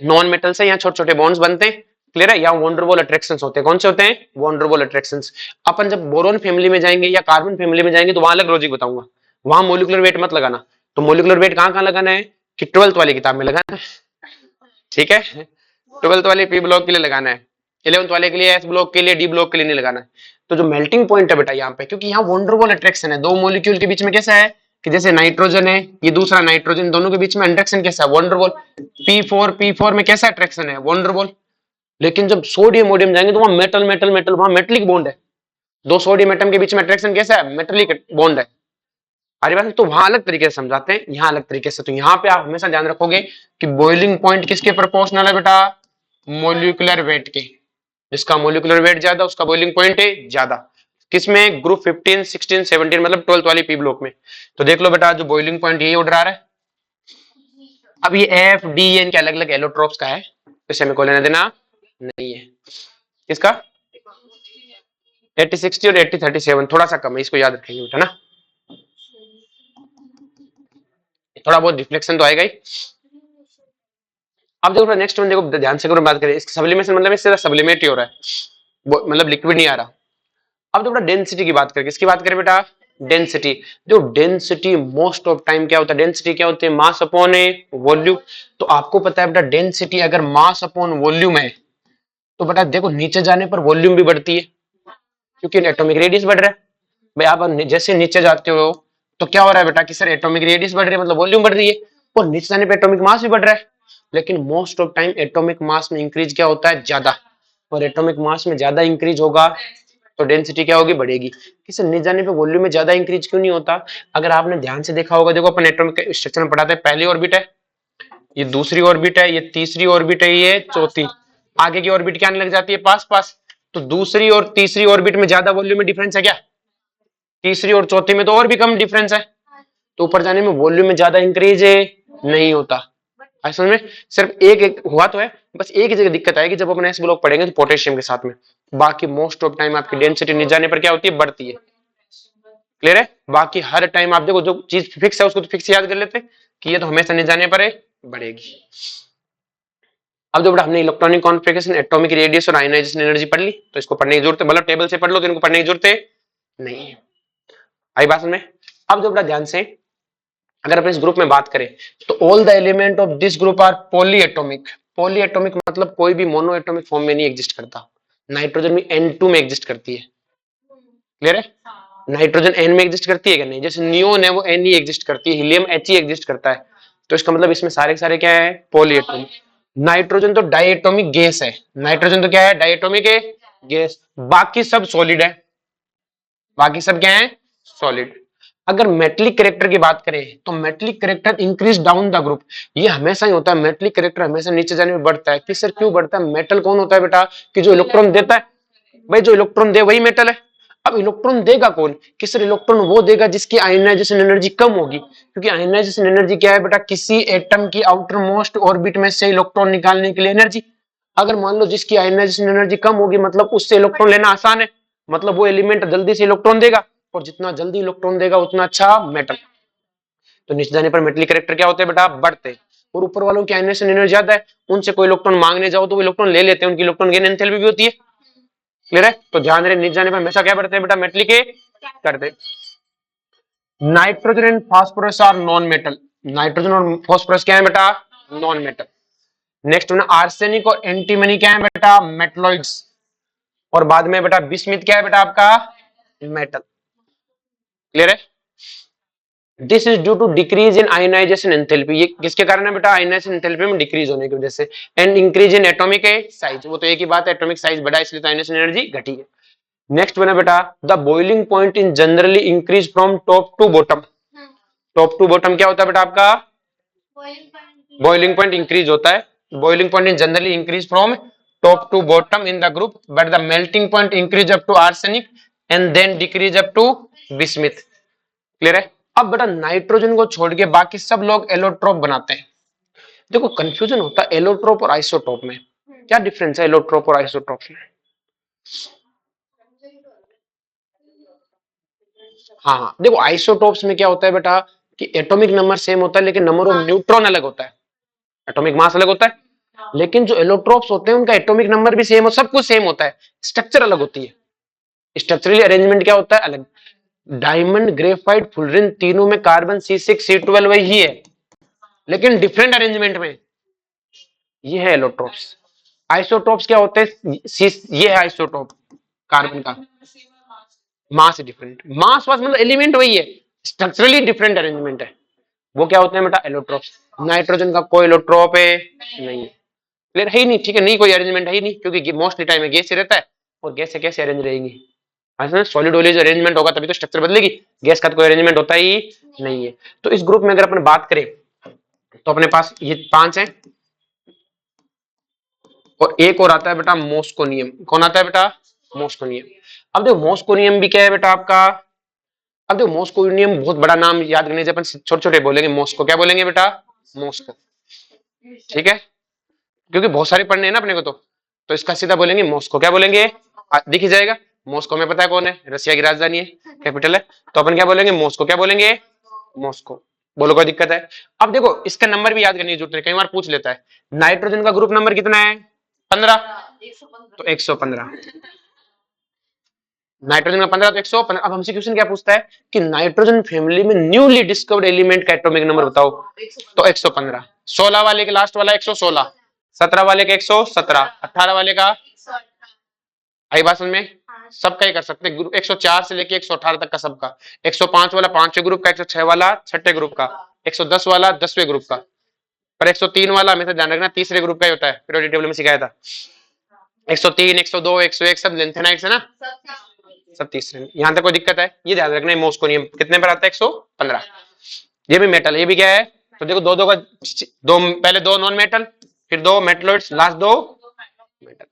नॉन मेटल से यहाँ छोटे छोटे बॉन्ड्स बनते हैं। क्लियर है? यहाँ वॉन्डरवॉल अट्रैक्शंस होते हैं। कौन से होते हैं? Van der Waals attractions. अपन जब बोरोन फैमिली में जाएंगे या कार्बन फैमिली में जाएंगे तो वहां अलग लॉजिक बताऊंगा, वहां मोलिकुलर वेट मत लगाना। तो मोलिकुलर वेट कहाँ कहाँ लगाना है कि 12th वाली किताब में लगाना है, ठीक है? 12th वाले पी ब्लॉक के लिए लगाना है, 11th वाले के लिए एस ब्लॉक के लिए, डी ब्लॉक के लिए नहीं लगाना है। तो जो मेल्टिंग पॉइंट है बेटा यहाँ पे, क्योंकि यहाँ वॉन्डरवॉल अट्रैक्शन है, दो मॉलिक्यूल के बीच में कैसा है कि जैसे नाइट्रोजन है, ये दूसरा नाइट्रोजन, दोनों के बीच में अट्रैक्शन कैसा है? वॉन्डरवॉल। P4 में कैसा अट्रैक्शन है? वॉन्डरवॉल। लेकिन जब सोडियम मोडियम जाएंगे तो वहां मेटल मेटल मेटल, वहां मेटलिक बॉन्ड है। दो सोडियम एटम के बीच में अट्रैक्शन कैसा है? मेटलिक बॉन्ड है। अरे बात तो वहां अलग तरीके से समझाते हैं, यहाँ अलग तरीके से। तो यहाँ पे आप हमेशा ध्यान रखोगे कि बॉइलिंग पॉइंट किसके प्रोपोर्शनल है बेटा? मोलिकुलर वेट के। जिसका मोलिकुलर वेट ज्यादा उसका बॉइलिंग पॉइंट है ज्यादा। किसमें? ग्रुप 15, 16, 17, मतलब 12th वाली पी ब्लॉक में। तो देख लो बेटा, जो बॉइलिंग पॉइंट यही ऑर्डर आ रहा है। अब ये एफ डी इनके अलग अलग एलोट्रोप्स का है, इसे हमें को लेना देना नहीं है। किसका? 80-60 और 80-37 थोड़ा सा कम है, इसको याद रखेंगे बेटा ना। थोड़ा बहुत डिफ्लेक्शन तो आएगा ही। अब देखो नेक्स्ट वन, देखो ध्यान से करो, बात करें इसकी सब्लिमेशन, मतलब इससे सब्लिमेट ही हो रहा है, मतलब लिक्विड नहीं आ रहा। अब देखो डेंसिटी की बात करें, किसकी बात करें बेटा? डेंसिटी। जो डेंसिटी मोस्ट ऑफ टाइम क्या होता है? डेंसिटी क्या होती है? Mass upon volume. तो आपको पता है बेटा, डेंसिटी अगर मास अपॉन वॉल्यूम है तो बेटा देखो नीचे जाने पर वॉल्यूम भी बढ़ती है, क्योंकि एटॉमिक रेडियस बढ़ रहा है। भाई आप जैसे नीचे जाते हो तो क्या हो रहा है बेटा कि सर एटॉमिक रेडियस बढ़ रही है, मतलब वॉल्यूम बढ़ रही है, और नीचे जाने पे एटॉमिक मास भी बढ़ रहा है। लेकिन most of time atomic mass में इंक्रीज क्या होता है? ज्यादा। और एटॉमिक मास में ज्यादा इंक्रीज होगा तो डेंसिटी क्या होगी? बढ़ेगी। किसी नीचे जाने पे वॉल्यूम में ज्यादा इंक्रीज क्यों नहीं होता? अगर आपने ध्यान से देखा होगा, देखो अपन एटॉमिक स्ट्रक्चर में पढ़ाते हैं, पहली ऑर्बिट है, ये दूसरी ऑर्बिट है, ये तीसरी ऑर्बिट है, ये चौथी। आगे की ऑर्बिट क्या आने लग जाती है? पास पास। तो दूसरी और तीसरी ऑर्बिट में ज्यादा वॉल्यूम में डिफरेंस है क्या? तीसरी और चौथी में तो और भी कम डिफरेंस है। तो ऊपर जाने में वॉल्यूम में ज्यादा इंक्रीज नहीं होता। असल में सिर्फ एक हुआ तो है, बस एक ही जगह दिक्कत आएगी जब अपन एस ब्लॉक पढ़ेंगे तो पोटेशियम के साथ में। बाकी मोस्ट ऑफ टाइम आपकी डेंसिटी नीचे जाने पर क्या होती है? बढ़ती है। क्लियर है? बाकी हर टाइम आप देखो, जो चीज फिक्स है उसको तो फिक्स याद कर लेते हैं कि ये तो हमेशा नीचे जाने पर बढ़ेगी। अब जो बेटा हमने इलेक्ट्रॉनिक कॉन्फ़िगरेशन, एटॉमिक रेडियस और आयनाइजेशन एनर्जी पढ़ ली, तो इसको पढ़ने की जरूरत है, मतलब टेबल से पढ़ लो तो इनको पढ़ने की जरूरत है नहीं है। आई बात में। अब जो बेटा ध्यान से अगर अपन इस ग्रुप में बात करें तो all the element of this group are poly atomic. Poly atomic मतलब कोई भी मोनो एटॉमिक फॉर्म में नहीं एग्जिस्ट करता। नाइट्रोजन भी N2 में एग्जिस्ट करती है, क्लियर है? नाइट्रोजन N में एग्जिस्ट करती है क्या? नहीं। जैसे नियोन है वो N ही एग्जिस्ट करती है, हीलियम H ही एग्जिस्ट करता है। तो इसका मतलब इसमें सारे के सारे क्या है? Poly atomic. नाइट्रोजन तो डायटोमिक गैस है। नाइट्रोजन तो क्या है? डायटोमिक है गैस। बाकी सब सॉलिड है। बाकी सब क्या है? सॉलिड। अगर मेटलिक कैरेक्टर की बात करें तो metallic character increase down the group. ये हमेशा ही होता है, मेटलिक कैरेक्टर हमेशा नीचे जाने में बढ़ता है। किस सर क्यों बढ़ता है? मेटल कौन होता है बेटा कि जो इलेक्ट्रॉन देता है। भाई जो इलेक्ट्रॉन दे वही मेटल है। अब इलेक्ट्रॉन देगा कौन? कि सर इलेक्ट्रॉन वो देगा जिसकी आयनाइजेशन एनर्जी कम होगी, क्योंकि आयनाइजेशन एनर्जी क्या है बेटा? किसी एटम की आउटर मोस्ट ऑर्बिट में से इलेक्ट्रॉन निकालने के लिए एनर्जी। अगर मान लो जिसकी आयनाइजेशन एनर्जी कम होगी मतलब उससे इलेक्ट्रॉन लेना आसान है, मतलब वो एलिमेंट जल्दी से इलेक्ट्रॉन देगा, और जितना जल्दी इलेक्ट्रॉन देगा उतना अच्छा मेटल। तो नीचे जाने पर मेटलिक कैरेक्टर क्या होते हैं बेटा? बढ़ते। और ऊपर वालों की आयनाइजेशन एनर्जी ज्यादा है, उनसे कोई इलेक्ट्रॉन मांगने जाओ तो वो इलेक्ट्रॉन ले लेते हैं, उनकी इलेक्ट्रॉन गेन एंथैल्पी भी होती है, क्लियर है? तो ध्यान रहे नीचे जाने पर हमेशा क्या बढ़ते हैं बेटा? मेटलिक के करते। Nitrogen and phosphorus are non metal. Nitrogen और फास्फोरस क्या है बेटा? Non metal. नेक्स्ट में आर्सेनिक और एंटीमनी क्या है बेटा? मेटलॉइड्स। और बाद में बेटा बिस्मिथ क्या है बेटा आपका? मेटल, क्लियर है? This is due to decrease in ionisation enthalpy. ये किसके कारण है बेटा? आयनाइजेशन एंथैल्पी में डिक्रीज होने की वजह से। And increase in atomic size, वो तो एक ही बात है, एटॉमिक साइज बढ़ा इसलिए तो आयनाइजेशन एनर्जी घटी है। नेक्स्ट बना बेटा the boiling point in generally increase from top to bottom. Top to bottom क्या होता है बेटा आपका? बॉइलिंग पॉइंट इंक्रीज होता है। Boiling point in generally increase from top to bottom in the group, but the melting point increase up to arsenic and then decrease up to bismuth, clear है? अब बेटा नाइट्रोजन को छोड़ के बाकी सब लोग एलोट्रोप बनाते हैं। देखो कंफ्यूजन होता है एलोट्रोप और आइसोटोप में। क्या डिफरेंस है एलोट्रोप और आइसोटोप में? हाँ हाँ, देखो आइसोटोप्स में क्या होता है बेटा कि एटॉमिक नंबर सेम होता है लेकिन नंबर ऑफ न्यूट्रॉन अलग होता है, एटॉमिक मास अलग होता है। लेकिन जो एलोट्रोप्स होते हैं उनका एटॉमिक नंबर भी सेम हो, सब कुछ सेम होता है, स्ट्रक्चर अलग होती है। स्ट्रक्चरली अरेंजमेंट क्या होता है? अलग। डायमंड, ग्रेफाइट, फुलरिन तीनों में कार्बन C6 C12 वही है, लेकिन डिफरेंट अरेंजमेंट में। ये है एलोट्रोप्स। आइसोटोप्स क्या होते हैं? ये है आइसोटोप कार्बन का, मास डिफरेंट। मास वास मतलब एलिमेंट वही है, स्ट्रक्चरली डिफरेंट अरेंजमेंट है। वो क्या होते हैं बेटा? एलोट्रोप्स। नाइट्रोजन का कोई एलोट्रोप है नहीं, क्लियर है ही नहीं, ठीक है? नहीं कोई अरेंजमेंट है ही नहीं, क्योंकि मोस्टली टाइम में गैस ही रहता है, और गैस से कैसे अरेंज रहेगी? सॉलिड वाली जो अरेंजमेंट होगा तभी तो स्ट्रक्चर बदलेगी, गैस का तो कोई अरेंजमेंट होता ही नहीं है। तो इस ग्रुप में अगर अपन बात करें तो अपने पास ये 5 है, और एक और आता है बेटा मोस्कोनियम। कौन आता है बेटा? मोस्कोनियम। अब देखो मोस्कोनियम भी क्या है बेटा आपका? अब देखो मोस्कोनियम बहुत बड़ा नाम याद करने से अपन छोटे छोटे बोलेंगे। मोस्को क्या बोलेंगे बेटा? मोस्को, ठीक है? क्योंकि बहुत सारे पढ़ने हैं ना अपने को, तो इसका सीधा बोलेंगे मोस्को। क्या बोलेंगे? दिख ही जाएगा। मॉस्को में पता है कौन है? रशिया की राजधानी है, कैपिटल है। तो अपन क्या बोलेंगे? मॉस्को। क्या बोलेंगे? मॉस्को। बोलो कोई दिक्कत है? अब देखो इसका नंबर भी याद करने की जरूरत है, कई बार पूछ लेता है। नाइट्रोजन का ग्रुप नंबर कितना है? 15। तो 115। नाइट्रोजन का 15 तो 115। अब हमसे क्वेश्चन क्या पूछता है कि नाइट्रोजन फैमिली में न्यूली डिस्कवर्ड एलिमेंट का एटॉमिक नंबर बताओ। तो 115। 16 वाले के लास्ट वाला 116, 17 वाले का 117, 18 वाले का। आई बात समझ में? सबका ही कर सकते हैं, ग्रुप 104 से लेके 118 तक का सबका। 105 वाला 5वें ग्रुप का, 106 वाला 6ठे ग्रुप का, 110 वाला 10वें ग्रुप का। पर 103 वाला हमेशा ध्यान रखना तीसरे ग्रुप का ही होता है, पीरियोडिक टेबल में सिखाया था। 103, 102, 101 सब लेंथेनाइट्स है ना, सब तीसरे। यहां तक कोई दिक्कत है? ये ध्यान रखना है। मोस्कोनियम कितने पर आता है? 115। ये भी मेटल, ये भी क्या है? तो देखो दो दो का, दो पहले दो नॉन मेटल, फिर दो मेटलॉइड्स, लास्ट दो मेटल।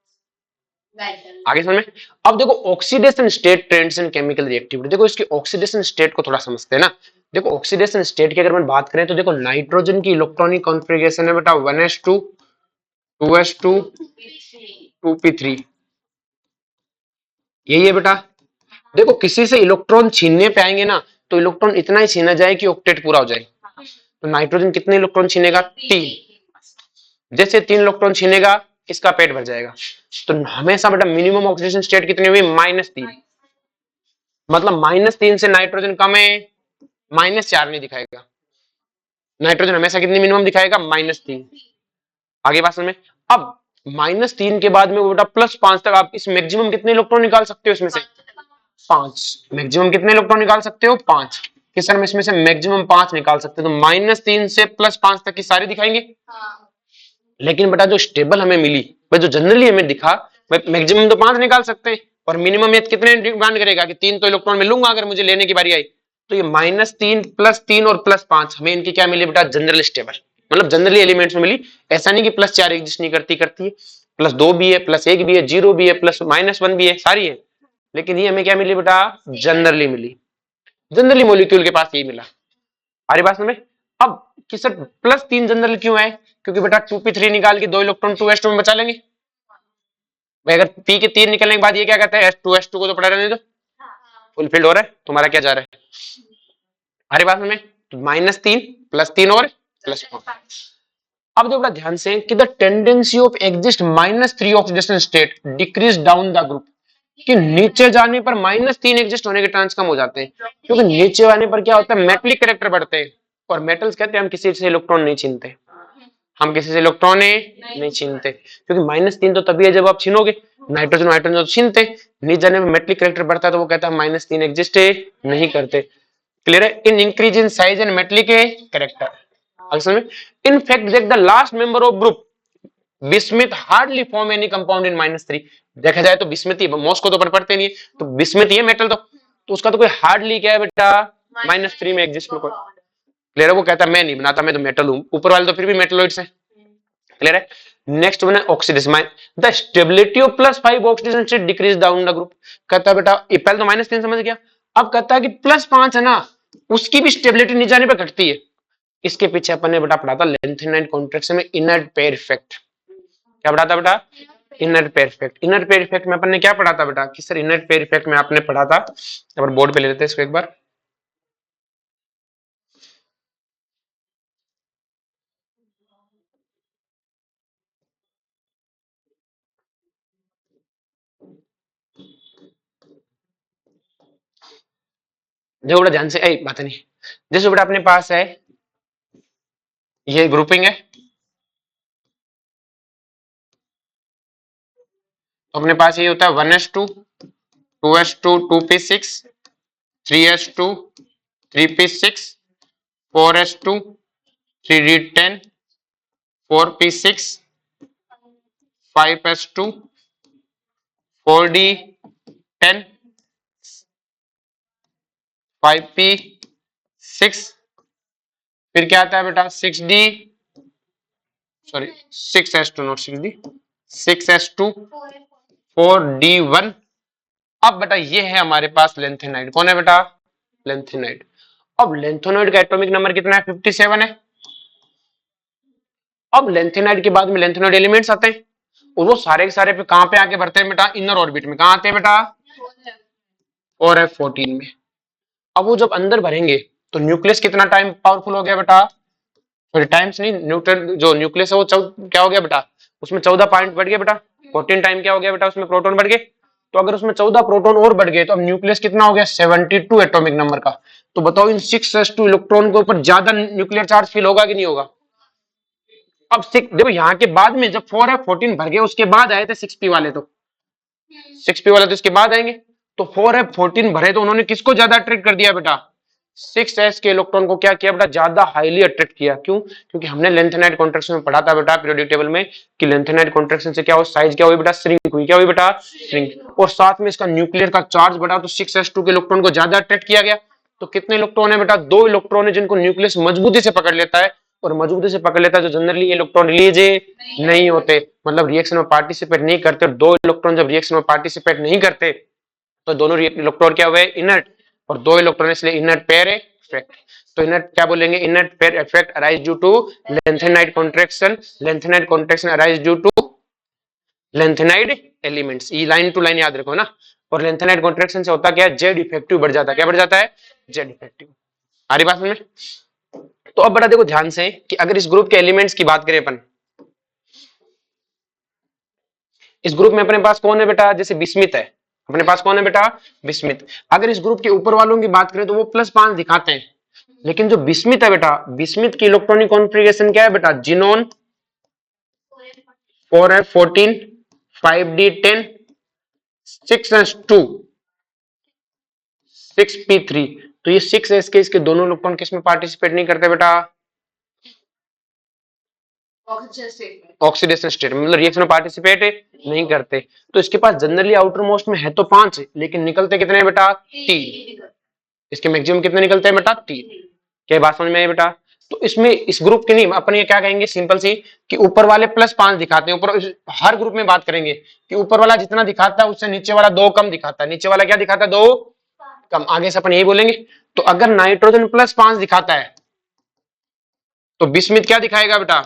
आगे समझ में? अब देखो oxidation state trends in chemical reactivity. देखो इसकी ऑक्सीडेशन स्टेट को थोड़ा समझते हैं ना। देखो ऑक्सीडेशन स्टेट की अगर मैं बात करें तो देखो नाइट्रोजन की इलेक्ट्रॉनिक कॉन्फ़िगरेशन है बेटा 1s2 2s2 2p3, यही है बेटा। देखो किसी से इलेक्ट्रॉन छीनने पे आएंगे ना तो इलेक्ट्रॉन इतना ही छीना जाए कि ऑक्टेट पूरा हो जाए। तो नाइट्रोजन कितने इलेक्ट्रॉन छीनेगा? 3। जैसे 3 इलेक्ट्रॉन छीनेगा इसका पेट भर जाएगा। तो हमेशा बेटा मिनिमम ऑक्सीडेशन स्टेट कितनी हुई, -3। मतलब -3 से नाइट्रोजन कम है, -4 नहीं दिखाएगा। नाइट्रोजन हमेशा कितनी मिनिमम दिखाएगा, -3। आगे बात समझ में। अब -3 के बाद में बेटा +5 तक आप इस मैक्सिमम कितने इलेक्ट्रॉन निकाल सकते हो इसमें से, 5। मैक्सिमम कितने इलेक्ट्रॉन निकाल सकते हो, 5। किस में इसमें से मैक्सिमम 5 निकाल सकते हो। तो -3 से +5 तक की सारी दिखाएंगे। लेकिन बेटा जो स्टेबल हमें मिली, भाई जो जनरली हमें दिखा, मैक्सिमम तो 5 निकाल सकते हैं और मिनिमम ये कितने डिमांड करेगा कि 3 तो इलेक्ट्रॉन में लूंगा अगर मुझे लेने की बारी आई। तो ये -3 +3 और +5 हमें इनकी क्या मिली बेटा, जनरल स्टेबल। मतलब जनरली एलिमेंट्स में मिली। ऐसा नहीं कि +4 एग्जिस्ट नहीं करती, करती है। +2 भी है, +1 भी है, 0 भी है, +-1 भी है, सारी है। लेकिन ये हमें क्या मिली बेटा, जनरली मिली। जनरली मॉलिक्यूल के पास यही मिला। हमारी बात में अब कि सर +3 जनरल क्यों है, क्योंकि बेटा 2p3 निकाल के 2 इलेक्ट्रॉन 2s2 में बचा लेंगे। भाई अगर p के 3 निकलने के बाद ये क्या कहता है, s2 को तो पड़ा रहने दो, फुलफिल्ड हो रहा है, तुम्हारा क्या जा रहा है। हमारी बात में -3 +3 और +5। अब देखो ध्यान से कि the tendency of exist -3 oxidation state decrease down the group, कि नीचे जाने पर -3 एग्जिस्ट होने के चांस कम हो जाते हैं। क्योंकि नीचे आने पर क्या होता है, मेटलिक कैरेक्टर बढ़ते हैं। और मेटल्स कहते हैं हम किसी से इलेक्ट्रॉन नहीं छीनते, हम किसी से इलेक्ट्रॉन नहीं छीनते। क्योंकि -3 तो तभी है जब आप छीनोगे। नाइट्रोजन वाइट्रोजन तो छीनते, नीचे जाने में मेटलिक कैरेक्टर बढ़ता है तो वो कहता है -3 एग्जिस्ट नहीं करते। क्लियर है। In increase in size and metallic character. असल में इन फैक्ट देख the last member of group bismuth hardly form any compound in -3। देखा जाए तो बिस्मिथ मोस को तो पढ़ते नहीं है, तो बिस्मिथ ये मेटल तो उसका तो कोई हार्डली क्या है बेटा, -3 में एग्जिस्ट में कोई। क्लियर है। वो कहता है मैं नहीं बनाता, मैं तो मेटल हूं। ऊपर वाले तो फिर भी मेटलोइड्स है। क्लियर है। नेक्स्ट वन है oxidation, the stability of +5 oxidation state decrease down the group. कहता है बेटा पहले तो -3 समझ गया, अब कहता है कि +5 है ना, उसकी भी स्टेबिलिटी नीचे जाने पर घटती है। इसके पीछे अपन ने बेटा पढ़ा था लेंथेनाइड कॉन्ट्रैक्शन में इनर्ट पेयर इफेक्ट। क्या पढ़ा था बेटा, inert pair effect. Inert pair effect में अपन ने क्या पढ़ा था बेटा, कि सर इनर्ट पेयर इफेक्ट में आपने पढ़ा था, अब बोर्ड पे ले लेते हैं इसको एक बार। जो बेटा ध्यान से बात नहीं, जैसे बेटा अपने पास है ये ग्रुपिंग है, तो अपने पास ये होता है 1s2 2s2 2p6 3s2 3p6 4s2 3d10 4p6 5s2 4d10 5p6, फिर क्या आता है बेटा 6d, sorry 6s2 not 6d, 6s2 4d1। अब बेटा ये है हमारे पास लेंथेनाइड। कौन है बेटा, लेंथेनाइड। अब लेंथेनाइड का एटॉमिक नंबर कितना है, 57 है। अब लेंथेनाइड के बाद में लेंथेनाइड एलिमेंट्स आते हैं और वो सारे के सारे पे कहां पे आके भरते हैं बेटा, इनर ऑर्बिट में। कहां आते हैं बेटा, और F14 में। अब वो जब अंदर भरेंगे तो न्यूक्लियस कितना टाइम पावरफुल हो गया बेटा, सॉरी टाइम्स नहीं, न्यूट्रन जो न्यूक्लियस है वो क्या हो गया बेटा, उसमें 14 पॉइंट बढ़ गया बेटा। 14 टाइम क्या हो गया बेटा, उसमें प्रोटॉन बढ़ गए। तो अगर उसमें 14 प्रोटॉन और बढ़ गए तो अब न्यूक्लियस कितना हो गया, 72 एटॉमिक नंबर का। तो बताओ इन 6s2 इलेक्ट्रॉन के ऊपर ज्यादा न्यूक्लियर चार्ज फील होगा कि नहीं होगा। अब देखो यहाँ के बाद में जब 4f14 भर गए उसके बाद आए थे 6p वाले, तो 6p वाले तो इसके बाद आएंगे। तो 4f14 भरे तो उन्होंने किसको ज्यादा अट्रैक्ट कर दिया बेटा, 6s के इलेक्ट्रॉन को क्या किया बेटा, ज्यादा हाईली अट्रैक्ट किया। क्यों, क्योंकि हमने लेंथेनाइड कॉन्ट्रैक्शन में पढ़ा था बेटा पीरियोडिक टेबल में कि लेंथेनाइड कॉन्ट्रैक्शन से क्या हो, साइज क्या हुई बेटा, श्रिंक हुई। क्या हुई बेटा, श्रिंक। और साथ में इसका न्यूक्लियर का चार्ज बढ़ा, तो 6s2 के इलेक्ट्रॉन को ज्यादा अट्रैक्ट किया गया। तो कितने इलेक्ट्रॉन है बेटा, 2 इलेक्ट्रॉन है जिनको न्यूक्लियस मजबूती से पकड़ लेता है। और मजबूती से पकड़ लेता है जो जनरली इलेक्ट्रॉन रिलीज नहीं होते, मतलब रिएक्शन में पार्टिसिपेट नहीं करते। और 2 इलेक्ट्रॉन जब रिएक्शन में पार्टिसिपेट नहीं करते तो दोनों इलेक्ट्रॉन क्या हुए, इनर्ट। और 2 इलेक्ट्रॉन इसलिए इनर्ट पेयर इफेक्ट। तो इनर्ट क्या बोलेंगे, inert pair effect arise due to lanthanide contraction. Lanthanide contraction arise due to lanthanide elements. ये लाइन टू लाइन याद रखो ना। और लेंथेनाइड कॉन्ट्रैक्शन से होता क्या है, जेड इफेक्टिव बढ़ जाता है। क्या बढ़ जाता है, जेड इफेक्टिव। आ रही बात में। तो अब बड़ा देखो ध्यान से कि अगर इस ग्रुप के एलिमेंट्स की बात करें अपन, इस ग्रुप में अपने पास कौन है बेटा, जैसे बिस्मित है, अपने पास कौन है बेटा, बिस्मित। अगर इस ग्रुप के ऊपर वालों की बात करें तो वो +5 दिखाते हैं, लेकिन जो बिस्मित है बेटा, बिस्मित की इलेक्ट्रॉनिक कॉन्फ़िगरेशन क्या है बेटा, xenon 4f14 5d10 6s2 6p3। तो ये 6s के इसके दोनों इलेक्ट्रॉन किस में पार्टिसिपेट नहीं करते बेटा, ऑक्सीडेशन स्टेट में, मतलब रिएक्शन में पार्टिसिपेट नहीं करते। तो इसके पास जनरली आउटर मोस्ट में है तो 5, लेकिन निकलते कितने हैं बेटा, 3। इसके मैक्सिमम कितने निकलते हैं बेटा, 3। क्या बात समझ में आई बेटा। तो इसमें इस ग्रुप के नहीं, अपन ये क्या कहेंगे सिंपल सी, कि ऊपर वाले +5 दिखाते हैं, ऊपर हर ग्रुप में बात करेंगे कि ऊपर वाला जितना दिखाता है उससे नीचे वाला 2 कम दिखाता है, नीचे वाला क्या दिखाता है, 2 कम। आगे से अपन यही बोलेंगे। तो अगर नाइट्रोजन +5 दिखाता है तो बिस्मिथ क्या दिखाएगा बेटा,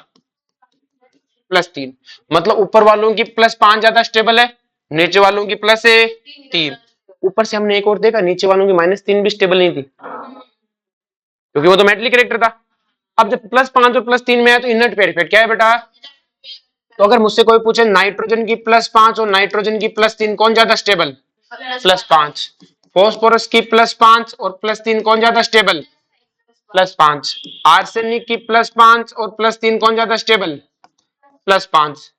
+3। मतलब ऊपर वालों की +5 ज्यादा स्टेबल है, नीचे वालों की +3। ऊपर से हमने एक और देखा, नीचे वालों की -3 भी स्टेबल नहीं थी, क्योंकि वो तो मेटलिक कैरेक्टर था। अब जब +5 और +3 में है तो इनर्ट पेयर इफेक्ट क्या है बेटा। तो अगर मुझसे कोई पूछे नाइट्रोजन की +5 और नाइट्रोजन की +3 कौन ज्यादा स्टेबल, +5। फॉस्फोरस की +5 और +3 कौन ज्यादा स्टेबल, +5। आर्सेनिक की +5 और +3 कौन ज्यादा स्टेबल, +5।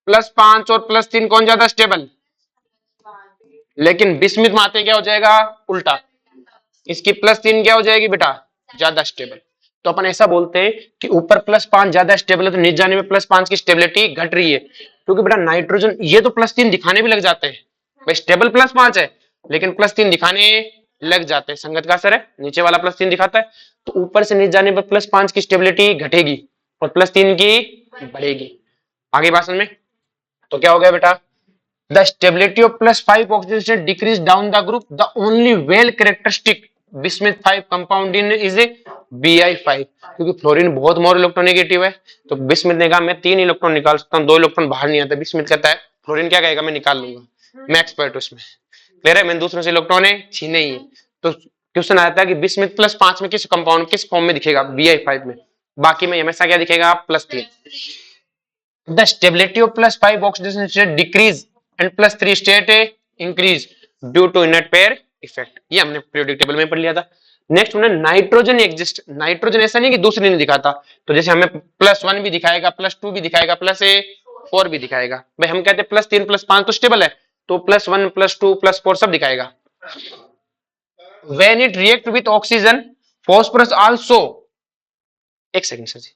+5 और +3 कौन ज्यादा स्टेबल। लेकिन बिस्मिथ में आते क्या हो जाएगा, उल्टा, इसकी +3 क्या हो जाएगी बेटा, ज्यादा स्टेबल। तो अपन ऐसा बोलते हैं कि ऊपर +5 ज्यादा स्टेबल है तो नीचे जाने में +5 की स्टेबिलिटी घट रही है, क्योंकि बेटा नाइट्रोजन ये तो +3 दिखाने भी लग जाते हैं, भाई स्टेबल +5 है लेकिन +3 दिखाने लग जाते हैं। संगत का असर है, नीचे वाला +3 दिखाता है तो ऊपर से नीचे जाने पर +5 की स्टेबिलिटी घटेगी और +3 की बढ़ेगी। आगे बात समझ में। तो क्या हो गया बेटा, the stability of +5 oxygen state decrease down the group, the only well characteristic bismuth 5 compound in is a Bi5। क्योंकि फ्लोरीन बहुत मोर इलेक्ट्रोनेगेटिव है, तो बिस्मिथ ने कहा मैं 3 इलेक्ट्रॉन निकाल सकता हूँ, 2 इलेक्ट्रॉन बाहर नहीं आता। बिस्मिथ कहता है फ्लोरीन क्या कहेगा, मैं निकाल लूंगा, मैं एक्सपर्ट उसमें, क्लियर है, मैंने दूसरों से इलेक्ट्रॉन छीने ही है। तो क्वेश्चन आता है कि बिस्मिथ +5 में किस कंपाउंड किस फॉर्म में दिखेगा, Bi5 में, बाकी में हमेशा क्या दिखेगा, +3। The stability of +5 oxidation state decrease and +3 state increase due to inert pair effect। ये हमने पीरियोडिक टेबल में पढ़ लिया था। नेक्स्ट हमने नाइट्रोजन एग्जिस्ट, नाइट्रोजन ऐसा नहीं कि दूसरे नहीं दिखाता, तो जैसे हमें +1 भी दिखाएगा, +2 भी दिखाएगा, +4 भी दिखाएगा। भाई हम कहते हैं +3 +5 तो स्टेबल है, तो +1 +2 +4 सब दिखाएगा। When it react with oxygen, phosphorus also, एक second sir ji,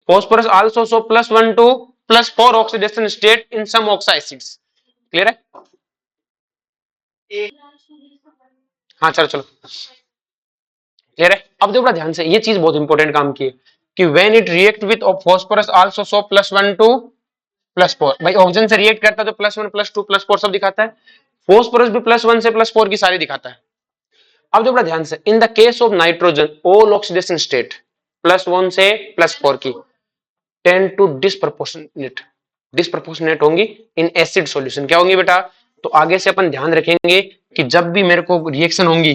phosphorus also show +1 to +4 oxidation state in some oxide acids। Clear है, हाँ चलो चलो क्लियर है। अब देखो बड़ा ध्यान से, ये चीज बहुत इंपॉर्टेंट काम की है कि when it react with phosphorus also show +1 to +4। भाई ऑक्सीजन से रिएक्ट करता है तो +1 +2 +4 सब दिखाता है, फॉस्फोरस भी +1 से +4 की सारी दिखाता है। अब देखो बड़ा ध्यान से, in the case of nitrogen all oxidation state +1 से +4 की टेंड टू डिस्प्रपोर्शनेट होंगी इन एसिड सॉल्यूशन। क्या होंगी बेटा, तो आगे से अपन ध्यान रखेंगे कि जब भी मेरे को रिएक्शन होंगी,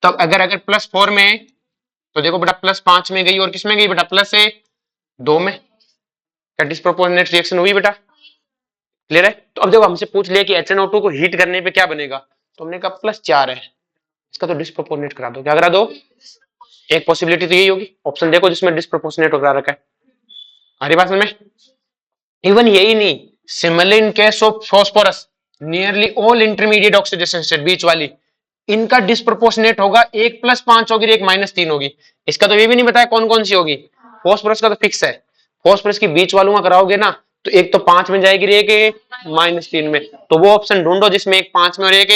तब अगर +4 में है तो देखो बेटा +5 में गई और किस में गई बेटा, +2 में, क्या डिस्प्रपोर्शनेट रिएक्शन हुई बेटा, क्लियर है। तो अब देखो हमसे पूछ लिया कि HNO2 को हीट करने पे क्या बनेगा, तो हमने कहा +4 है, इसका तो डिस्प्रपोर्शनेट करा दो। क्या करा दो, एक पॉसिबिलिटी तो यही होगी, ऑप्शन देखो जिसमें डिस्प्रपोर्शनेट करा रखा है। हमारी बात समझ में। इवन यही नहीं, similarly in case of phosphorus nearly all intermediate oxidation state बीच वाली, इनका डिस्प्रोपोर्शनेट होगा, एक +5 होगी एक -3 होगी। इसका तो ये भी नहीं बताया कौन कौन सी होगी, फॉस्फोरस का तो फिक्स है, फॉस्फोरस की बीच वालों का कराओगे ना तो एक तो 5 में जाएगी एक -3 में, तो वो ऑप्शन ढूंढो जिसमें एक 5 में और एक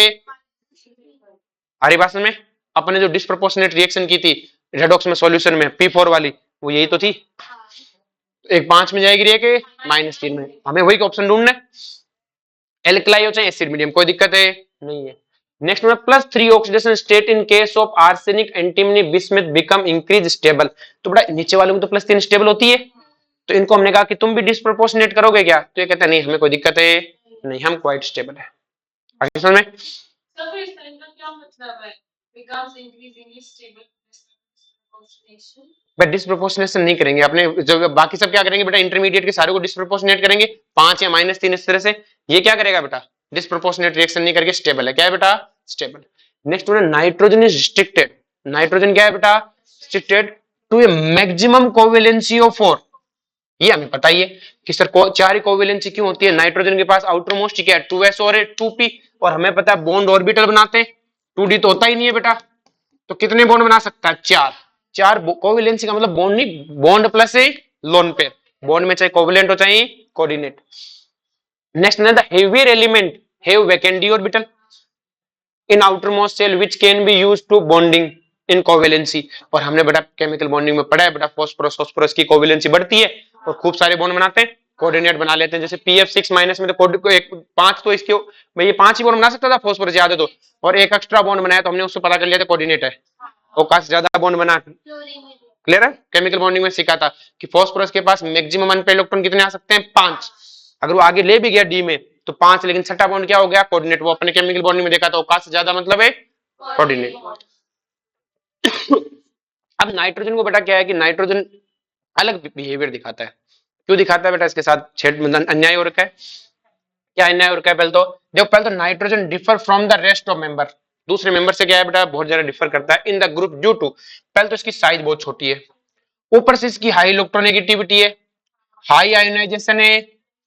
हरी भाषण में। अपने जो डिस्प्रोपोर्शनेट रिएक्शन की थी रेडॉक्स में सॉल्यूशन में P4 वाली, वो यही तो थी, एक 5 में जाएगी एक -3 में, हमें वही ऑप्शन ढूंढना है, एल्कलाई हो चाहे एसिड मीडियम, कोई दिक्कत है नहीं है। नेक्स्ट में +3 oxidation state in case of arsenic antimony bismuth become increase stable. तो बड़ा नीचे वालों को तो +3 स्टेबल होती है, तो इनको हमने कहा कि तुम भी डिस्प्रोपोर्शनेट करोगे क्या, तो ये कहता है नहीं हमें कोई दिक्कत है नहीं, हम क्वाइट स्टेबल है। आगे समझ में। सर इसका क्या मतलब है, becomes increasingly stable. But disproportionation नहीं करेंगे अपने, जब बाकी सब क्या करेंगे बेटा, इंटरमीडिएट के सारे को डिस्प्रोपोर्शनेट करेंगे 5 या -3 इस तरह से। ये क्या करेगा बेटा, डिस्प्रोपोर्शनेट रिएक्शन नहीं करके स्टेबल है। क्या है बेटा, stable. Next nitrogen is restricted. Nitrogen क्या है बेटा, restricted to a maximum covalency of 4। ये हमें पता ही है कि सर 4 कोवेलेंसी क्यों होती है। नाइट्रोजन के पास आउटर मोस्ट क्या है, 2s और 2p, और हमें पता है बॉन्ड ऑर्बिटल बनाते हैं, 2d तो होता ही नहीं है बेटा। तो कितने बॉन्ड बना सकता है, 4। 4 कोवेलेंसी का मतलब बॉन्ड नहीं, bond plus a lone pair. Bond में चाहे कोवेलेंट हो चाहे coordinate. Next the heavier element have vacant d orbital in outermost shell which can be used to bonding in covalency. और हमने बेटा केमिकल बॉन्डिंग में पढ़ा है बेटा, फास्फोरस फास्फोरस की कोवेलेंसी बढ़ती है और खूब सारे बॉन्ड बनाते हैं, कोऑर्डिनेट बना लेते हैं। जैसे PF6 माइनस में तो एक 5, तो इसके मैं ये 5 ही बॉन्ड बना सकता था फास्फोरस, याद है तो, और एक एक्स्ट्रा बॉन्ड बनाया तो हमने उससे पता कर लिया था कोऑर्डिनेट है। औकात से ज्यादा बॉन्ड बना, क्लियर है। केमिकल बॉन्डिंग में सीखा था कि फास्फोरस के पास मैक्सिमम अनपेयर्ड इलेक्ट्रॉन कितने आ सकते हैं, 5। अगर वो आगे ले भी गया डी में तो 5, लेकिन छठा बॉन्ड क्या हो गया, कोऑर्डिनेट। वो अपने केमिकल बॉन्डिंग में देखा था, औकात से ज्यादा मतलब है कोऑर्डिनेट। अब नाइट्रोजन को बेटा क्या है कि नाइट्रोजन अलग बिहेवियर दिखाता है। क्यों दिखाता है बेटा, इसके साथ छेड़ अन्याय हो रखा है। क्या अन्याय हो रखा है, पहले तो nitrogen differ from the rest of member. दूसरे मेंबर से क्या है बेटा, बहुत ज्यादा डिफर करता है in the group due to, पहले तो इसकी साइज बहुत छोटी है, ऊपर से इसकी हाई इलेक्ट्रोनेगेटिविटी है, हाई आयोनाइजेशन है,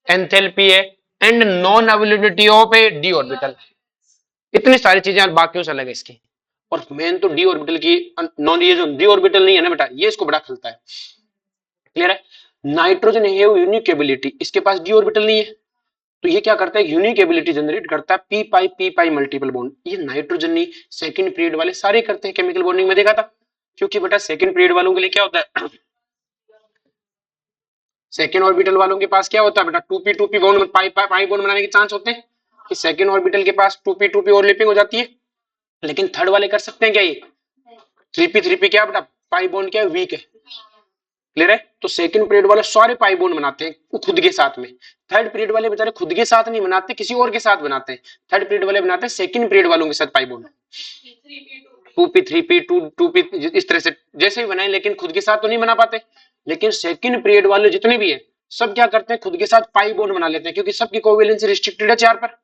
एंथैल्पी है, and non availability of A D orbital. इतनी सारी चीजें बाकियों से अलग है इसकी। और मेन तो डी ऑर्बिटल की, नॉन ये जो डी ऑर्बिटल नहीं है ना बेटा, ये इसको बड़ा खलता है। क्लियर है। नाइट्रोजन हैव यूनिक एबिलिटी, इसके पास डी ऑर्बिटल नहीं है, तो ये क्या करता है, यूनिक एबिलिटी जनरेट करता है, पी पाई मल्टीपल बॉन्ड। ये नाइट्रोजन नहीं, सेकंड पीरियड वाले सारे करते हैं, केमिकल बॉन्डिंग में देखा था। क्योंकि बेटा सेकंड पीरियड वालों के लिए क्या होता है, सेकंड ऑर्बिटल वालों के पास क्या होता है बेटा, 2p बॉन्ड, पाई बॉन्ड बनाने के चांस होते हैं कि सेकंड ऑर्बिटल के पास 2p ओवरलैपिंग हो जाती है। लेकिन थर्ड वाले कर सकते हैं क्या, ये 3p क्या बेटा, पाई बॉन्ड क्या है, वीक है। क्लियर है। तो सेकंड पीरियड वाले सारे पाई बॉन्ड बनाते हैं खुद के साथ में। थर्ड पीरियड वाले बेचारे खुद के साथ नहीं बनाते, किसी और के साथ बनाते हैं। थर्ड पीरियड वाले बनाते हैं सेकंड पीरियड वालों के साथ pi bond, 2p 3p 2p इस तरह से जैसे भी बनाए, लेकिन खुद के साथ तो नहीं बना पाते। लेकिन सेकंड पीरियड वाले जितने भी है सब क्या करते हैं, खुद के साथ पाई बॉन्ड बना लेते हैं, क्योंकि सबकी कोवेलेंसी रिस्ट्रिक्टेड है 4 पर।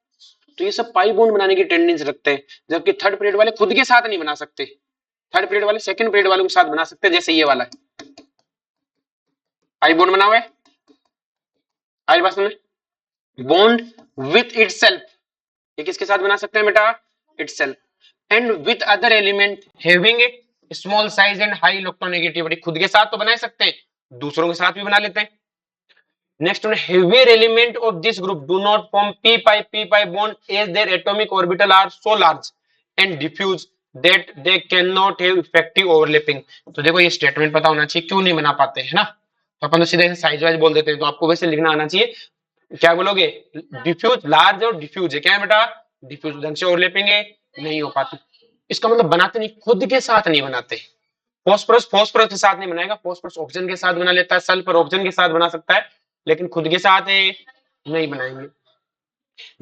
तो ये सब पाई बॉन्ड बनाने की टेंडेंसी रखते हैं, जबकि थर्ड पीरियड वाले खुद के साथ नहीं बना सकते। थर्ड पीरियड वाले सेकंड पीरियड वालों के साथ बना सकते हैं, जैसे ये वाला है, पाई बॉन्ड बना हुआ है। आई बात समझ, बॉन्ड विथ इटसेल्फ, ये किसके साथ बना सकते हैं बेटा, itself, and with other element having a small size and high electronegativity. खुद के साथ तो बना सकते हैं, दूसरों के साथ भी बना लेते हैं। Next heavier element of this group do not form p pi bond as their atomic orbital are so large and diffuse that they cannot have effective overlapping। तो देखो ये स्टेटमेंट पता होना चाहिए क्यों नहीं बना पाते है ना। तो अपन तो सीधे साइज वाइज बोल देते हैं, तो आपको वैसे लिखना आना चाहिए। क्या बोलोगे, डिफ्यूज, लार्ज और डिफ्यूज है, क्या है बेटा, डिफ्यूज, ढंग से ओवरलैपिंग है नहीं हो पाती। इसका मतलब बनाते नहीं, खुद के साथ नहीं बनाते। फॉस्फोरस फॉस्फोरस के साथ नहीं बनाएगा, फॉस्फोरस ऑक्सीजन के साथ बना लेता है, सल्फर ऑक्सीजन के साथ बना सकता है, लेकिन खुद के साथ नहीं बनाएंगे।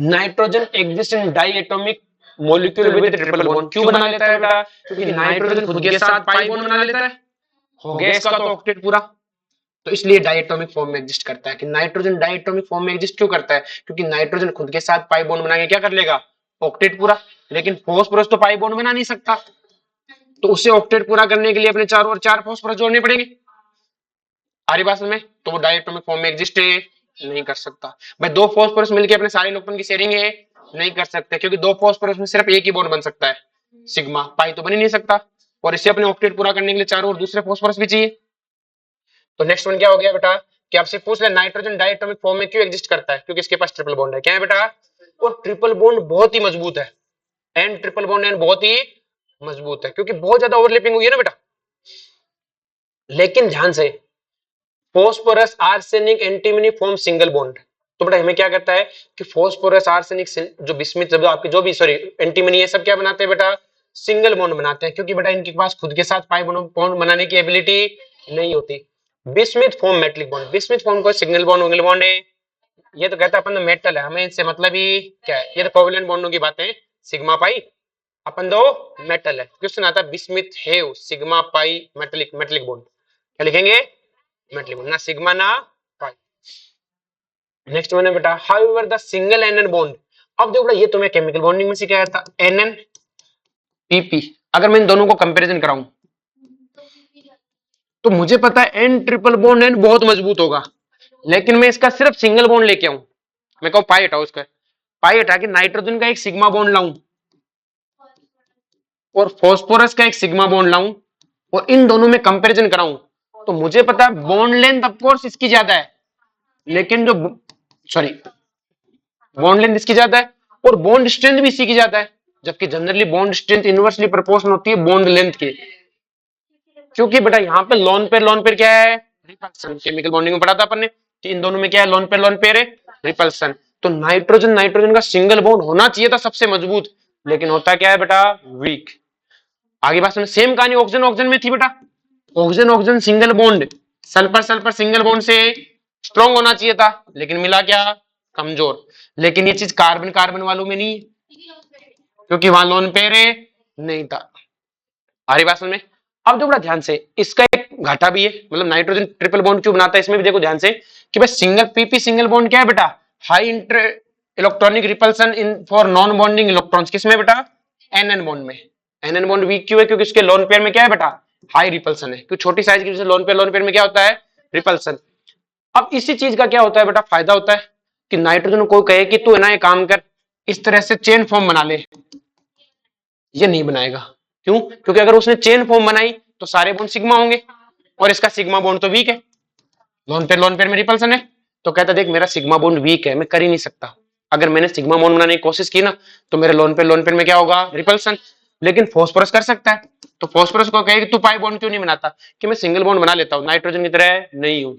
Nitrogen exist in di atomic molecule with triple bond. क्यों बना लेता है बेटा, क्योंकि नाइट्रोजन खुद के साथ पाई बॉन्ड बना लेता है, हो गया इसका तो ऑक्टेट पूरा। तो इसलिए डायटोमिक फॉर्म में एग्जिस्ट करता है। कि नाइट्रोजन डायटोमिक फॉर्म में एग्जिस्ट क्यों करता है, क्योंकि नाइट्रोजन खुद के साथ पाई बॉन्ड बना के क्या कर लेगा, ऑक्टेट पूरा। लेकिन फॉस्फोरस तो पाई बॉन्ड बना नहीं सकता, तो उसे ऑक्टेट पूरा करने के लिए अपने चारों ओर 4 फॉस्फोरस जोड़ने पड़ेंगे। आ रही बात में, तो वो डायटोमिक फॉर्म में एग्जिस्ट नहीं कर सकता। भाई 2 फॉस्फोरस मिलकर अपने सारे इलेक्ट्रॉन की शेयरिंग है नहीं कर सकते, क्योंकि 2 फॉस्फोरस में सिर्फ एक ही बॉन्ड बन सकता है, सिग्मा, पाई तो बन ही नहीं सकता। और इसे अपने ऑक्टेट पूरा करने के लिए चारों ओर दूसरे फॉस्फोरस भी चाहिए। तो नेक्स्ट वन क्या हो गया बेटा, कि आपसे पूछ ले नाइट्रोजन डायटोमिक फॉर्म में क्यों एग्जिस्ट करता है, क्योंकि इसके पास ट्रिपल बॉन्ड है। क्या है बेटा, और ट्रिपल बॉन्ड बहुत ही मजबूत है, एंड ट्रिपल बॉन्ड एंड बहुत ही मजबूत है, क्योंकि बहुत ज्यादा ओवरलैपिंग हुई है ना बेटा। लेकिन ध्यान से, phosphorus arsenic antimony form single bond. तो बेटा हमें क्या करता है कि फॉस्फोरस आर्सेनिक जो बिस्मिथ जब आपके जो भी सॉरी एंटीमनी ये सब क्या बनाते हैं बेटा, सिंगल बॉन्ड बनाते हैं, क्योंकि बेटा इनके पास खुद के साथ पाई बॉन्ड बनाने की एबिलिटी नहीं होती। Bismuth form metallic bond, bismuth form को सिंगल बॉन्ड है। ये तो कहता है अपन मेटल है, हमें इससे मतलब ही क्या है, ये तो कोवेलेंट बॉन्डों की बातें, सिग्मा पाई अपन दो मेटल है, क्वेश्चन आता है bismuth have sigma pi metallic, metallic bond, क्या लिखेंगे? मेटेलिक बॉन्ड, ना सिग्मा ना पाई। नेक्स्ट मैंने बेटा however the single NN bond, अब देखो बेटा ये तो मैं केमिकल बॉन्डिंग में सिखाया था, एनएन पीपी, अगर मैं इन दोनों को कंपैरिजन कराऊं तो मुझे पता है एन ट्रिपल बॉन्ड एन बहुत मजबूत होगा, लेकिन मैं इसका सिर्फ सिंगल बॉन्ड लेके आऊं, मैं कहूं पाई हटाओ, इसका पाई हटा के नाइट्रोजन का एक सिग्मा बॉन्ड लाऊं और फास्फोरस का एक सिग्मा बॉन्ड लाऊं और इन दोनों में कंपैरिजन कराऊं, तो मुझे पता है बॉन्ड लेंथ ऑफ कोर्स इसकी ज्यादा है, लेकिन जो सॉरी बॉन्ड लेंथ इसकी ज्यादा है और बॉन्ड स्ट्रेंथ भी इसी की ज्यादा है, जबकि generally bond strength inversely proportional होती है बॉन्ड लेंथ के, क्योंकि बेटा यहाँ पे लोन पेयर क्या है? रिपल्सन। केमिकल बॉन्डिंग में पढ़ा था अपन ने कि इन दोनों में क्या है? लोन पेयर है रिपल्सन। तो नाइट्रोजन नाइट्रोजन का सिंगल बॉन्ड होना चाहिए था सबसे मजबूत, लेकिन होता क्या है बेटा? वीक। आगे बात सुन, सेम कहानी ऑक्सीजन ऑक्सीजन में थी बेटा, oxygen oxygen single bond, sulphur sulphur single bond से स्ट्रॉन्ग होना चाहिए था, लेकिन मिला क्या? कमजोर। लेकिन ये चीज कार्बन कार्बन वालों में नहीं, क्योंकि वहां लोन पेयर नहीं था। आ रही बात समझ में? अब देखो बड़ा ध्यान से, इसका एक घाटा भी है, मतलब नाइट्रोजन ट्रिपल बॉन्ड क्यों बनाता है, इसमें भी देखो ध्यान से कि भाई सिंगल पीपी सिंगल बॉन्ड क्या है बेटा? High inter electronic repulsion in for non bonding electrons, किसमें बेटा? एनएन बॉन्ड में। एनएन बॉन्ड वीक क्यों है? क्योंकि इसके लोन पेयर में क्या है बेटा? हाई रिपल्सन है, क्योंकि छोटी साइज की वजह से लोन पेयर में क्या होता है? रिपल्सन। अब इसी चीज का क्या होता है बेटा? फायदा होता है कि नाइट्रोजन को कहे कि तू है ना ये काम कर, इस तरह से चेन फॉर्म बना ले, ये नहीं बनाएगा। क्यों? क्योंकि अगर उसने चेन फॉर्म बनाई तो सारे बॉन्ड सिग्मा होंगे और इसका सिग्मा बॉन्ड तो वीक है, लोन पेयर में रिपल्सन है, तो कहता देख मेरा सिग्मा बॉन्ड वीक है, मैं कर ही नहीं सकता। अगर मैंने सिग्मा बॉन्ड बनाने की कोशिश की ना तो मेरे लोन पेयर में क्या होगा? रिपल्सन। लेकिन फास्फोरस कर सकता है, तो फास्फोरस को कहे कि तू पाई बॉन्ड क्यों नहीं बनाता? कि मैं सिंगल बॉन्ड बना लेता हूँ, नाइट्रोजन की तरह नहीं हूं।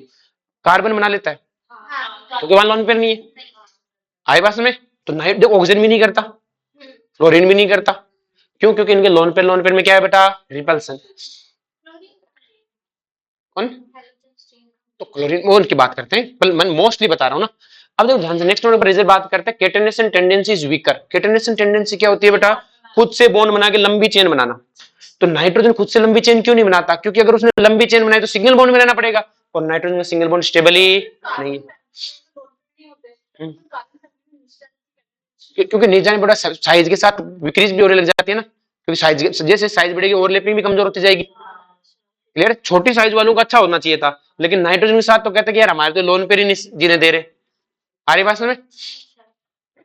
कार्बन बना लेता है क्योंकि वहां लोन पेयर नहीं है। आई बात में? तो नाइट देखो ऑक्सीजन भी नहीं करता, फ्लोरीन भी नहीं करता, क्यों? क्योंकि इनके लोन पेयर में क्या है बेटा? रिपल्सन। कौन? तो क्लोरीन वो उनकी बात करते हैं, पर मैं मोस्टली बता रहा हूं ना। अब देखो ध्यान से, नेक्स्ट नंबर पर रिजल्ट बात करते हैं केटनेशन टेंडेंसी इज वीकर। केटनेशन टेंडेंसी क्या होती है बेटा? खुद से बॉन्ड बना के लंबी चेन बनाना। तो नाइट्रोजन खुद से लंबी चेन क्यों नहीं बनाता? क्योंकि अगर उसने लंबी चेन बनाई तो सिंगल बॉन्ड बनाना पड़ेगा, और नाइट्रोजन में सिंगल बॉन्ड स्टेबल ही नहीं है। क्योंकि नहीं जाने बड़ा साइज के साथ विक्रीज भी होने लग जाती है ना, क्योंकि साइज जैसे साइज बढ़ेगी ओवरलैपिंग भी कमजोर होती जाएगी। क्लियर? छोटी साइज वालों का अच्छा होना चाहिए था, लेकिन नाइट्रोजन के साथ तो कहते कि यार हमारे तो लोन पे ही नहीं जीने दे रहे। आ रही बात समझ में?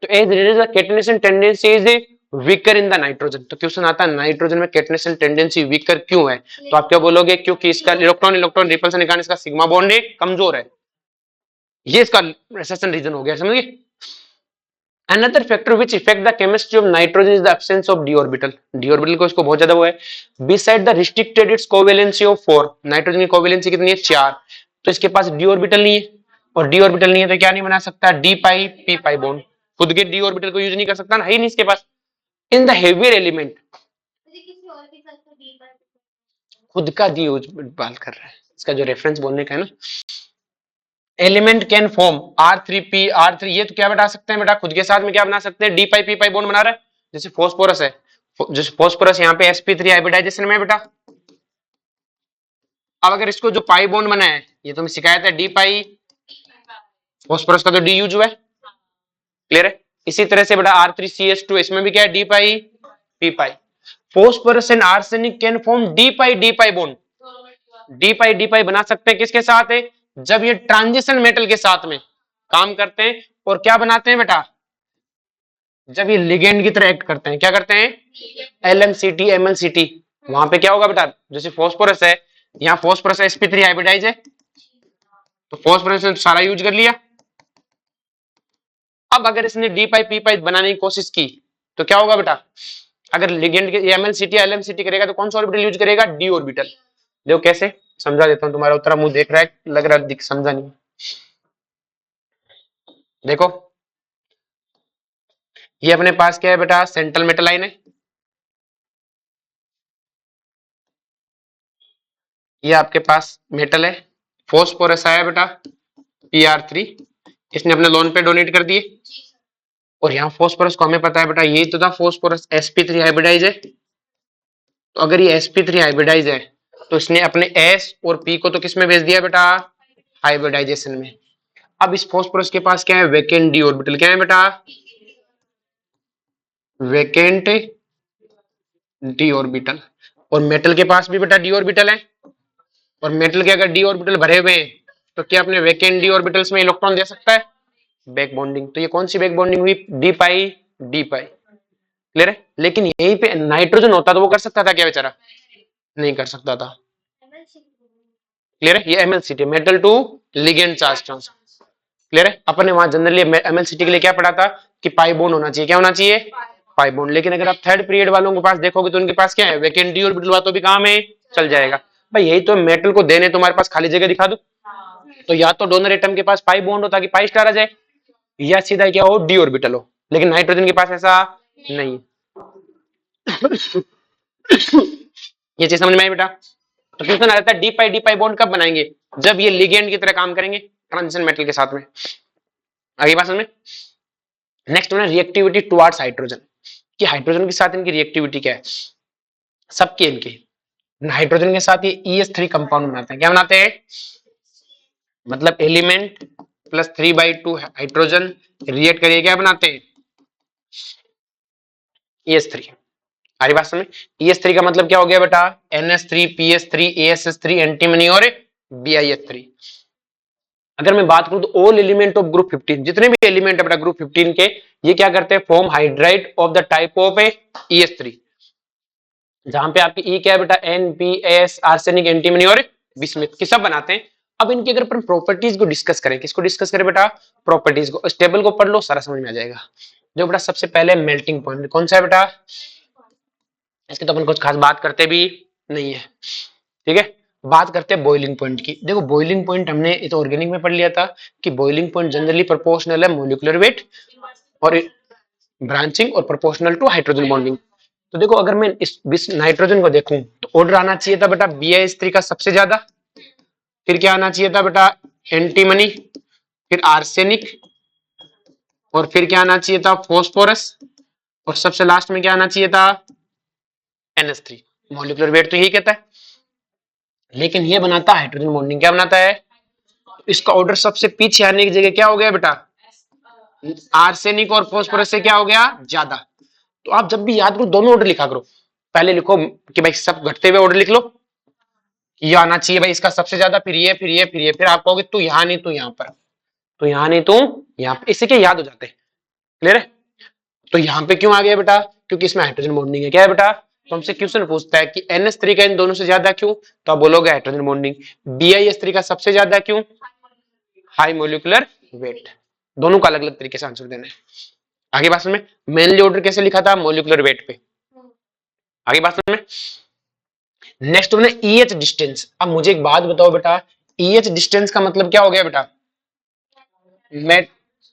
तो as release catenation tendency is weaker in the nitrogen. तो क्वेश्चन आता है नाइट्रोजन में केटनेशन टेंडेंसी वीकर क्यों है? तो आप क्या बोलोगे? क्योंकि इसका इलेक्ट्रॉन इलेक्ट्रॉन रिपल्सन के कारण इसका सिग्मा बॉन्ड कमजोर है, ये इसका रिसेशन रीजन हो गया, समझिए। Another factor which affect the chemistry of nitrogen is the absence of d orbital. d orbital को इसको बहुत ज्यादा वो है। Beside the restricted its covalency of 4, nitrogen की कोवेलेंसी कितनी है? 4। तो इसके पास d orbital नहीं है, और d orbital नहीं है तो क्या नहीं बना सकता? d पाई p पाई बॉन्ड। खुद के d orbital को यूज नहीं कर सकता ना, है ही नहीं इसके पास। इन द हेवियर एलिमेंट, खुद का d यूज बात कर रहा है, इसका जो रेफरेंस बोलने का है ना, element can form R3P R3, ये तो क्या बता सकते हैं बेटा? खुद के साथ में क्या बना सकते हैं? D pi p pi bond बना रहा है, जैसे फॉस्फोरस है, जैसे फॉस्फोरस यहाँ पे sp3 हाइब्रिडाइजेशन में बेटा। अब अगर इसको जो पाई बॉन्ड बना है, ये तो मैं सिखाया था, डी पाई, फॉस्फोरस का तो डी यूज हुआ है, क्लियर है? इसी तरह से बेटा R3CH2, इसमें भी क्या है? D pi p pi. Phosphorus and arsenic can form d pi bond. D pi बना सकते हैं किसके साथ है? जब ये ट्रांजिशन मेटल के साथ में काम करते हैं, और क्या बनाते हैं बेटा? जब ये लिगेंड की तरह एक्ट करते हैं, क्या करते हैं? LMCT MLCT। वहां पे क्या होगा बेटा? जैसे फॉस्फोरस है, यहाँ फॉस्फोरस sp3 हाइब्रिडाइज है, तो फॉस्फोरस ने सारा यूज कर लिया। अब अगर इसने डी पाई पी पाई बनाने की कोशिश की तो क्या होगा बेटा? अगर लिगेंड के MLCT LMCT करेगा तो कौन सा ऑर्बिटल यूज करेगा? D orbital. देखो कैसे समझा देता हूं, तुम्हारा उत्तरा मुंह देख रहा है, लग रहा है समझा नहीं। देखो ये अपने पास क्या है बेटा? सेंट्रल मेटल लाइन है, ये आपके पास मेटल है, फॉस्फोरस आया बेटा Pr3, इसने अपने लोन पे डोनेट कर दिए, और यहाँ फॉस्फोरस को हमें पता है बेटा ये तो था फॉस्फोरस sp3 हाइब्रिडाइज है। तो अगर ये sp3 हाइब्रिडाइज है तो इसने अपने s और p को तो किस में भेज दिया बेटा, हाइब्रिडाइजेशन में। अब इस फॉस्फोरस के पास क्या है, वैकेंट डी ऑर्बिटल। क्या है बेटा, वैकेंट डी ऑर्बिटल। और मेटल के पास भी बेटा डी ऑर्बिटल है। और मेटल के अगर डी ऑर्बिटल भरे हुए हैं तो क्या अपने वैकेंट डी ऑर्बिटल्स में इलेक्ट्रॉन दे सकता है, बैक बॉन्डिंग। तो ये कौन सी बैक बॉन्डिंग हुई, डी पाई डी पाई। क्लियर है। लेकिन यहीं पे नाइट्रोजन होता तो वो कर सकता था क्या बेचारा, नहीं कर सकता था। क्लियर है। ये MLCT, metal to ligand charge transfer. Clear है। अपन ने वहां जनरली एमएलसीटी के लिए क्या पढ़ा था कि पाई बॉन्ड होना चाहिए, क्या होना चाहिए, पाई बॉन्ड। लेकिन अगर आप थर्ड पीरियड वालों के पास देखोगे तो उनके पास क्या है, वैकेंट डी ऑर्बिटल हुआ तो भी काम है, चल जाएगा। भाई यही तो मेटल को देने तुम्हारे पास खाली जगह दिखा दो, तो या तो डोनर एटम के पास पाई बॉन्ड हो ताकि पाई स्टार आ जाए, या सीधा क्या हो, डी ऑर्बिटल हो। लेकिन नाइट्रोजन के पास ऐसा नहीं। ये चीज समझ में आई बेटा। तो क्वेश्चन आ जाता है डी पाई बॉन्ड कब बनाएंगे, जब ये लिगेंड की तरह काम करेंगे ट्रांजिशन मेटल के साथ में। आगे बात समझ में। नेक्स्ट है रिएक्टिविटी टुवर्ड्स हाइड्रोजन, कि हाइड्रोजन के साथ इनकी रिएक्टिविटी क्या है, सबकी इनकी। हाइड्रोजन के साथ ये ES3 कंपाउंड बनाते हैं। क्या बनाते हैं, मतलब एलिमेंट प्लस 3/2 हाइड्रोजन रिएक्ट करिए क्या बनाते हैं, ES3। हमारी बात समझ। ES3 का मतलब क्या हो गया बेटा, NH3 PS3 ASS3 एंटीमनी और BiS3। अगर मैं बात करूं तो ऑल एलिमेंट ऑफ ग्रुप 15, जितने भी एलिमेंट है बेटा ग्रुप 15 के, ये क्या करते हैं, form hydride of the type of ES3। जहां पे आपकी E क्या है बेटा, NPS आर्सेनिक एंटीमनी और बिस्मिथ की सब बनाते हैं। अब इनकी अगर अपन प्रॉपर्टीज को डिस्कस करें, किसको डिस्कस करें बेटा, प्रॉपर्टीज को। इस टेबल को पढ़ लो, सारा समझ में आ जाएगा। जो बेटा सबसे पहले मेल्टिंग पॉइंट कौन सा है बेटा, इसकी तो अपन कुछ खास बात करते भी नहीं है, ठीक है। बात करते हैं बॉइलिंग पॉइंट की। देखो बॉइलिंग पॉइंट हमने इस ऑर्गेनिक में पढ़ लिया था कि बॉइलिंग पॉइंट जनरली प्रोपोर्शनल है मोलिकुलर वेट और ब्रांचिंग और प्रोपोर्शनल टू हाइड्रोजन बॉन्डिंग। तो देखो अगर मैं इस नाइट्रोजन को देखूं तो ऑर्डर आना चाहिए था बेटा BiS3 का सबसे ज्यादा, फिर क्या आना चाहिए था बेटा, एंटीमनी, फिर आर्सेनिक, और फिर क्या आना चाहिए था, फॉस्फोरस, और सबसे लास्ट में क्या आना चाहिए था, NH3। मॉलिक्यूलर वेट तो यही कहता है, लेकिन ये बनाता है हाइड्रोजन बॉन्डिंग। क्या बनाता है, इसका ऑर्डर सबसे पीछे आने की जगह क्या हो गया बेटा, आर्सेनिक और फॉस्फोरस से क्या हो गया, ज्यादा। तो आप जब भी याद करो दोनों ऑर्डर लिखा करो। पहले लिखो कि भाई सब घटते हुए ऑर्डर लिख लो, ये आना चाहिए भाई इसका सबसे ज्यादा, फिर ये फिर ये फिर ये, फिर आप कहोगे तू यहां नहीं तू यहां पर, तो यहां नहीं तू यहां पर, इससे क्या याद हो जाते हैं। क्लियर है। तो यहां पे क्यों आ गया बेटा, क्योंकि इसमें हाइड्रोजन बॉन्डिंग है। क्या है बेटा, तो हमसे क्वेश्चन पूछता है कि NH3 का इन दोनों से ज्यादा क्यों, तो आप बोलोगे हाइड्रोजन बॉन्डिंग। BiS3 का सबसे ज्यादा क्यों, हाई मोलिकुलर वेट। दोनों का अलग अलग तरीके से आंसर देना है। आगे बात में मेनली ऑर्डर कैसे लिखा था, मोलिकुलर वेट पे। आगे बात में नेक्स्ट हमने EH डिस्टेंस। अब मुझे एक बात बताओ बेटा, EH डिस्टेंस का मतलब क्या हो गया बेटा,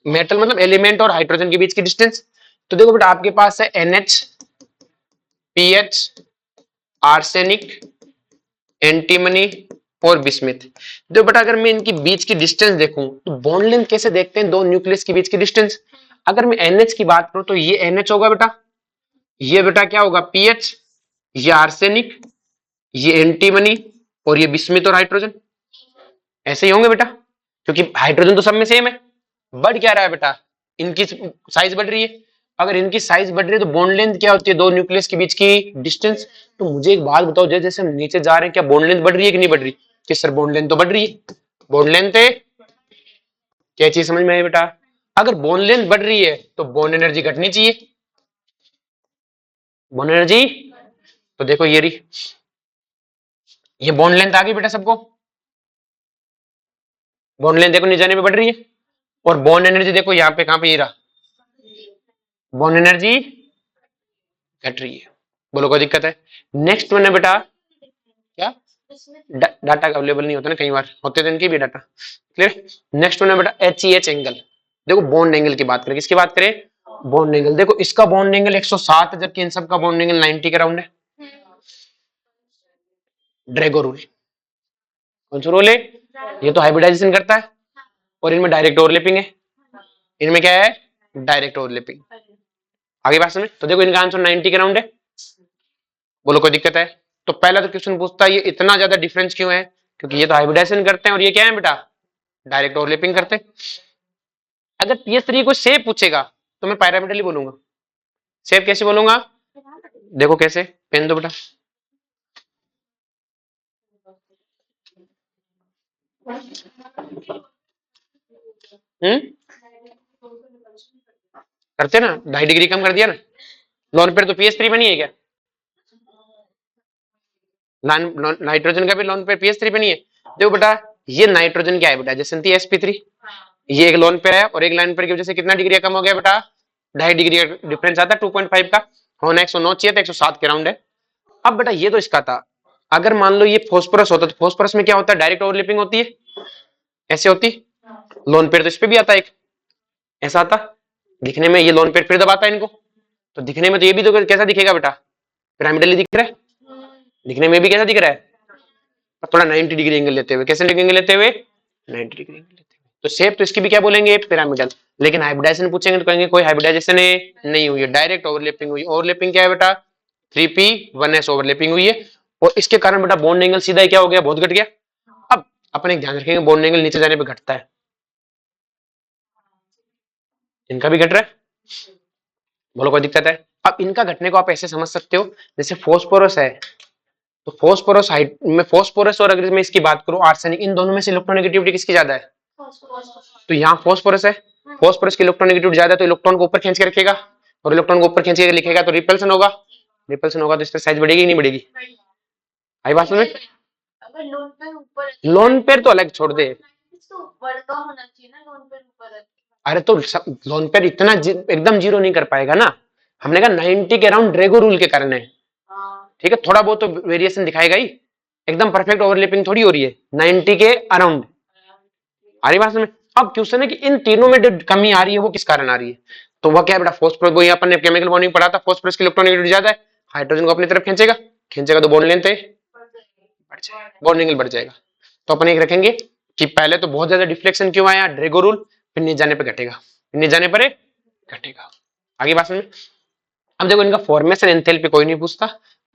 मेटल मतलब एलिमेंट और हाइड्रोजन के बीच की डिस्टेंस। तो देखो बेटा आपके पास है NH PH आर्सेनिक एंटीमनी और बिस्मिथ। देखो बेटा अगर मैं इनकी बीच की डिस्टेंस देखूं तो बॉन्ड लेंथ कैसे देखते हैं, दो न्यूक्लियस के बीच की डिस्टेंस। अगर मैं NH की बात करूं तो ये NH होगा बेटा, ये बेटा क्या होगा PH, ये आर्सेनिक, ये एंटीमनी, और ये बिस्मिथ और हाइड्रोजन। ऐसे ही होंगे बेटा, क्योंकि हाइड्रोजन तो सब में सेम है। बढ़ क्या रहा है बेटा, इनकी साइज बढ़ रही है। अगर इनकी साइज बढ़ रही है तो बॉन्ड लेंथ क्या होती है, दो न्यूक्लियस के बीच की डिस्टेंस। तो मुझे एक बात बताओ, जैसे जैसे हम नीचे जा रहे हैं क्या बॉन्ड लेंथ बढ़ रही है कि नहीं बढ़ रही, कि सर बॉन्ड लेंथ तो बढ़ रही है। बॉन्ड लेंथ है, क्या चीज समझ में आई बेटा, अगर बॉन्ड लेंथ बढ़ रही है तो बॉन्ड एनर्जी घटनी चाहिए। बॉन्ड एनर्जी, तो देखो ये रही, ये बॉन्ड लेंथ आ गई बेटा सबको। बॉन्ड लेंथ देखो नीचे जाने पे बढ़ रही है, और बॉन्ड एनर्जी देखो यहाँ पे, कहां पे, ये रहा, बॉन्ड एनर्जी घट रही है। बोलो कोई दिक्कत है। नेक्स्ट वन है बेटा, क्या डाटा अवेलेबल नहीं होता ना, कई बार होते तो इनकी भी डाटा। क्लियर। नेक्स्ट वन है बेटा HEH एंगल। देखो बॉन्ड एंगल की बात करें, किसकी बात करें, बॉन्ड एंगल। देखो इसका बॉन्ड एंगल 107 है, जबकि इन सब का बॉन्ड एंगल 90 के राउंड है। Drago rule. कौन सा रूल है, ये तो हाइब्रिडाइजेशन करता है, और इनमें डायरेक्ट ओवरलैपिंग है। इनमें क्या है, डायरेक्ट ओवरलैपिंग। आगे बात समझ। तो देखो इनका आंसर 90 के राउंड है। बोलो कोई दिक्कत है? तो पहला तो क्वेश्चन पूछता है ये इतना ज्यादा डिफरेंस क्यों है, क्योंकि ये तो हाइब्रिडाइजेशन करते हैं और ये क्या है बेटा, डायरेक्ट ओवरलैपिंग करते हैं। अगर PS3 को शेप पूछेगा तो मैं पैरामीटरली बोलूंगा। शेप कैसे बोलूंगा, देखो कैसे, पेन दो बेटा। करते ना, 2.5 डिग्री कम कर दिया ना। लोन पेयर तो PS3 में नहीं है क्या? नाइट्रोजन का भी लोन पेयर PS3 पे नहीं है। देखो बेटा ये नाइट्रोजन क्या है बेटा, जैसे sp3, ये एक लोन पेयर है और एक लाइन पेयर की वजह से कितना डिग्री कम हो गया बेटा, 2.5 डिग्री का डिफरेंस आता है 2.5 का। होना 109 चाहिए था, 107 के राउंड है। अब बेटा ये तो इसका था। अगर मान लो ये फॉस्फोरस होता तो फॉस्फोरस में क्या होता है, डायरेक्ट ओवरलैपिंग होती है, ऐसे होती। लोन पेयर तो इस पे भी आता है एक, ऐसा आता। दिखने में ये लोन पेयर फिर दबाता है इनको, तो दिखने में तो ये भी तो कैसा दिखेगा बेटा, पिरामिडली दिख रहा है। दिखने में भी कैसा दिख रहा है, थोड़ा 90 डिग्री एंगल लेते हुए। कैसे एंगल लेते हुए, 90 डिग्री एंगल लेते हुए। तो शेप तो इसकी भी क्या बोलेंगे, पिरामिडल। लेकिन हाइब्रिडाइजेशन पूछेंगे तो कहेंगे कोई हाइब्रिडाइजेशन नहीं हुई है, डायरेक्ट ओवरलैपिंग हुई। ओवरलैपिंग क्या है बेटा, 3p1s ओवरलैपिंग हुई है और इसके कारण बेटा बॉन्ड एंगल सीधा क्या हो गया, बहुत घट गया। अब अपन एक ध्यान रखेंगे, बॉन्ड एंगल नीचे जाने पर घटता है, इनका भी घट रहा है। बोलो कोई दिक्कत है? अब इनका घटने को आप ऐसे समझ सकते हो, जैसे फोस्फोरस है तो फोस्फोरस हाइट में, फोस्फोरस और अगर मैं इसकी बात करूं आर्सेनिक, इन दोनों में से इलेक्ट्रोनेगेटिविटी किसकी ज्यादा है, तो यहाँ फोस्फोरस है, फोस्फोरस की इलेक्ट्रोनेगेटिविटी ज्यादा है तो इलेक्ट्रॉन को ऊपर खींच के रखेगा और इलेक्ट्रॉन को ऊपर खींच के लिखेगा तो रिपल्सन होगा। रिपल्सन होगा तो इसकी साइज बढ़ेगी नहीं बढ़ेगी, आई बात समझ। लोन पेयर तो अलग छोड़ दे, अरे तो लोन पेयर इतना एकदम जीरो नहीं कर पाएगा ना। हमने कहा 90 के अराउंड ड्रेगो रूल के कारण है, ठीक है, थोड़ा बहुत तो वेरिएशन दिखाएगा ही, एकदम परफेक्ट ओवरलैपिंग थोड़ी हो रही है 90 के अराउंड। आ रही बात समझ। अब क्वेश्चन है कि इन तीनों में जो कमी आ रही है वो किस कारण आ रही है, तो वह क्या है बेटा, फोस्फोरस, वो अपन ने केमिकल बॉन्डिंग पढ़ा था, फोस्फोरस की इलेक्ट्रोनेगेटिविटी ज्यादा है, हाइड्रोजन को अपनी तरफ खींचेगा, खींचेगा तो बॉन्ड लेंथ बढ़ जाएगा, बॉन्ड एंगल बढ़ जाएगा। तो अपन एक रखेंगे कि पहले तो बहुत ज्यादा डिफ्लेक्शन क्यों आया, ड्रेगो रूल, फिर नीचे जाने पर घटेगा, फिर नीचे जाने पर घटेगा। आगे बात समझ। अब देखो इनका फॉर्मेशन एंथैल्पी कोई नहीं पूछता,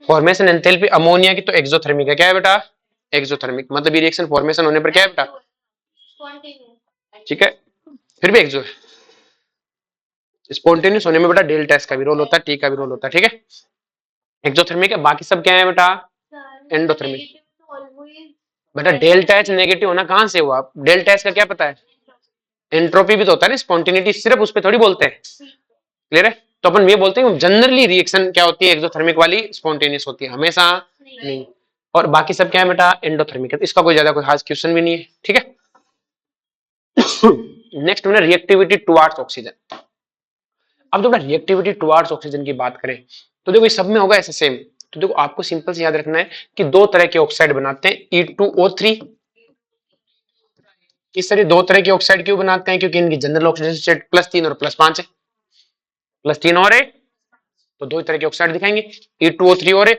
फॉर्मेशन एंथैल्पी अमोनिया की तो एक्सोथर्मिक है, क्या है बेटा, एक्सोथर्मिक, मतलब ये रिएक्शन फॉर्मेशन होने पर क्या है बेटा, ठीक है, फिर भी एक्सो है। स्पॉन्टेनियस होने में बेटा डेल्टा एस का भी रोल होता है, टी का भी रोल होता है, ठीक है। एक्सोथर्मिक है, बाकी सब क्या है बेटा, एंडोथर्मिक। बेटा डेल्टा एच नेगेटिव होना कहां से हुआ, डेल्टा एच का क्या पता है, एंट्रोपी भी तो होता है ना, स्पॉन्टेनिटी सिर्फ उस पर थोड़ी बोलते हैं, क्लियर है। तो अपन ये बोलते हैं जनरली रिएक्शन क्या होती है, एक्सोथर्मिक वाली स्पॉन्टेनियस होती है, हमेशा नहीं। और बाकी सब क्या है बेटा, एंडोथर्मिक है। तो इसका कोई ज्यादा कोई खास क्वेश्चन भी नहीं है, ठीक है। नेक्स्ट हमने रिएक्टिविटी टुवार्ड्स ऑक्सीजन। अब तो रिएक्टिविटी टुवार्ड्स ऑक्सीजन की बात करें तो देखो सब में होगा ऐसे सेम। तो देखो आपको सिंपल से याद रखना है कि दो तरह के ऑक्साइड बनाते हैं, E2O3। इस तरह दो तरह के ऑक्साइड क्यों बनाते हैं, क्योंकि इनकी जनरल ऑक्सीजन स्टेट +3 और +5 है, +3 और है, तो दो तरह के ऑक्साइड दिखाएंगे, E2O3 और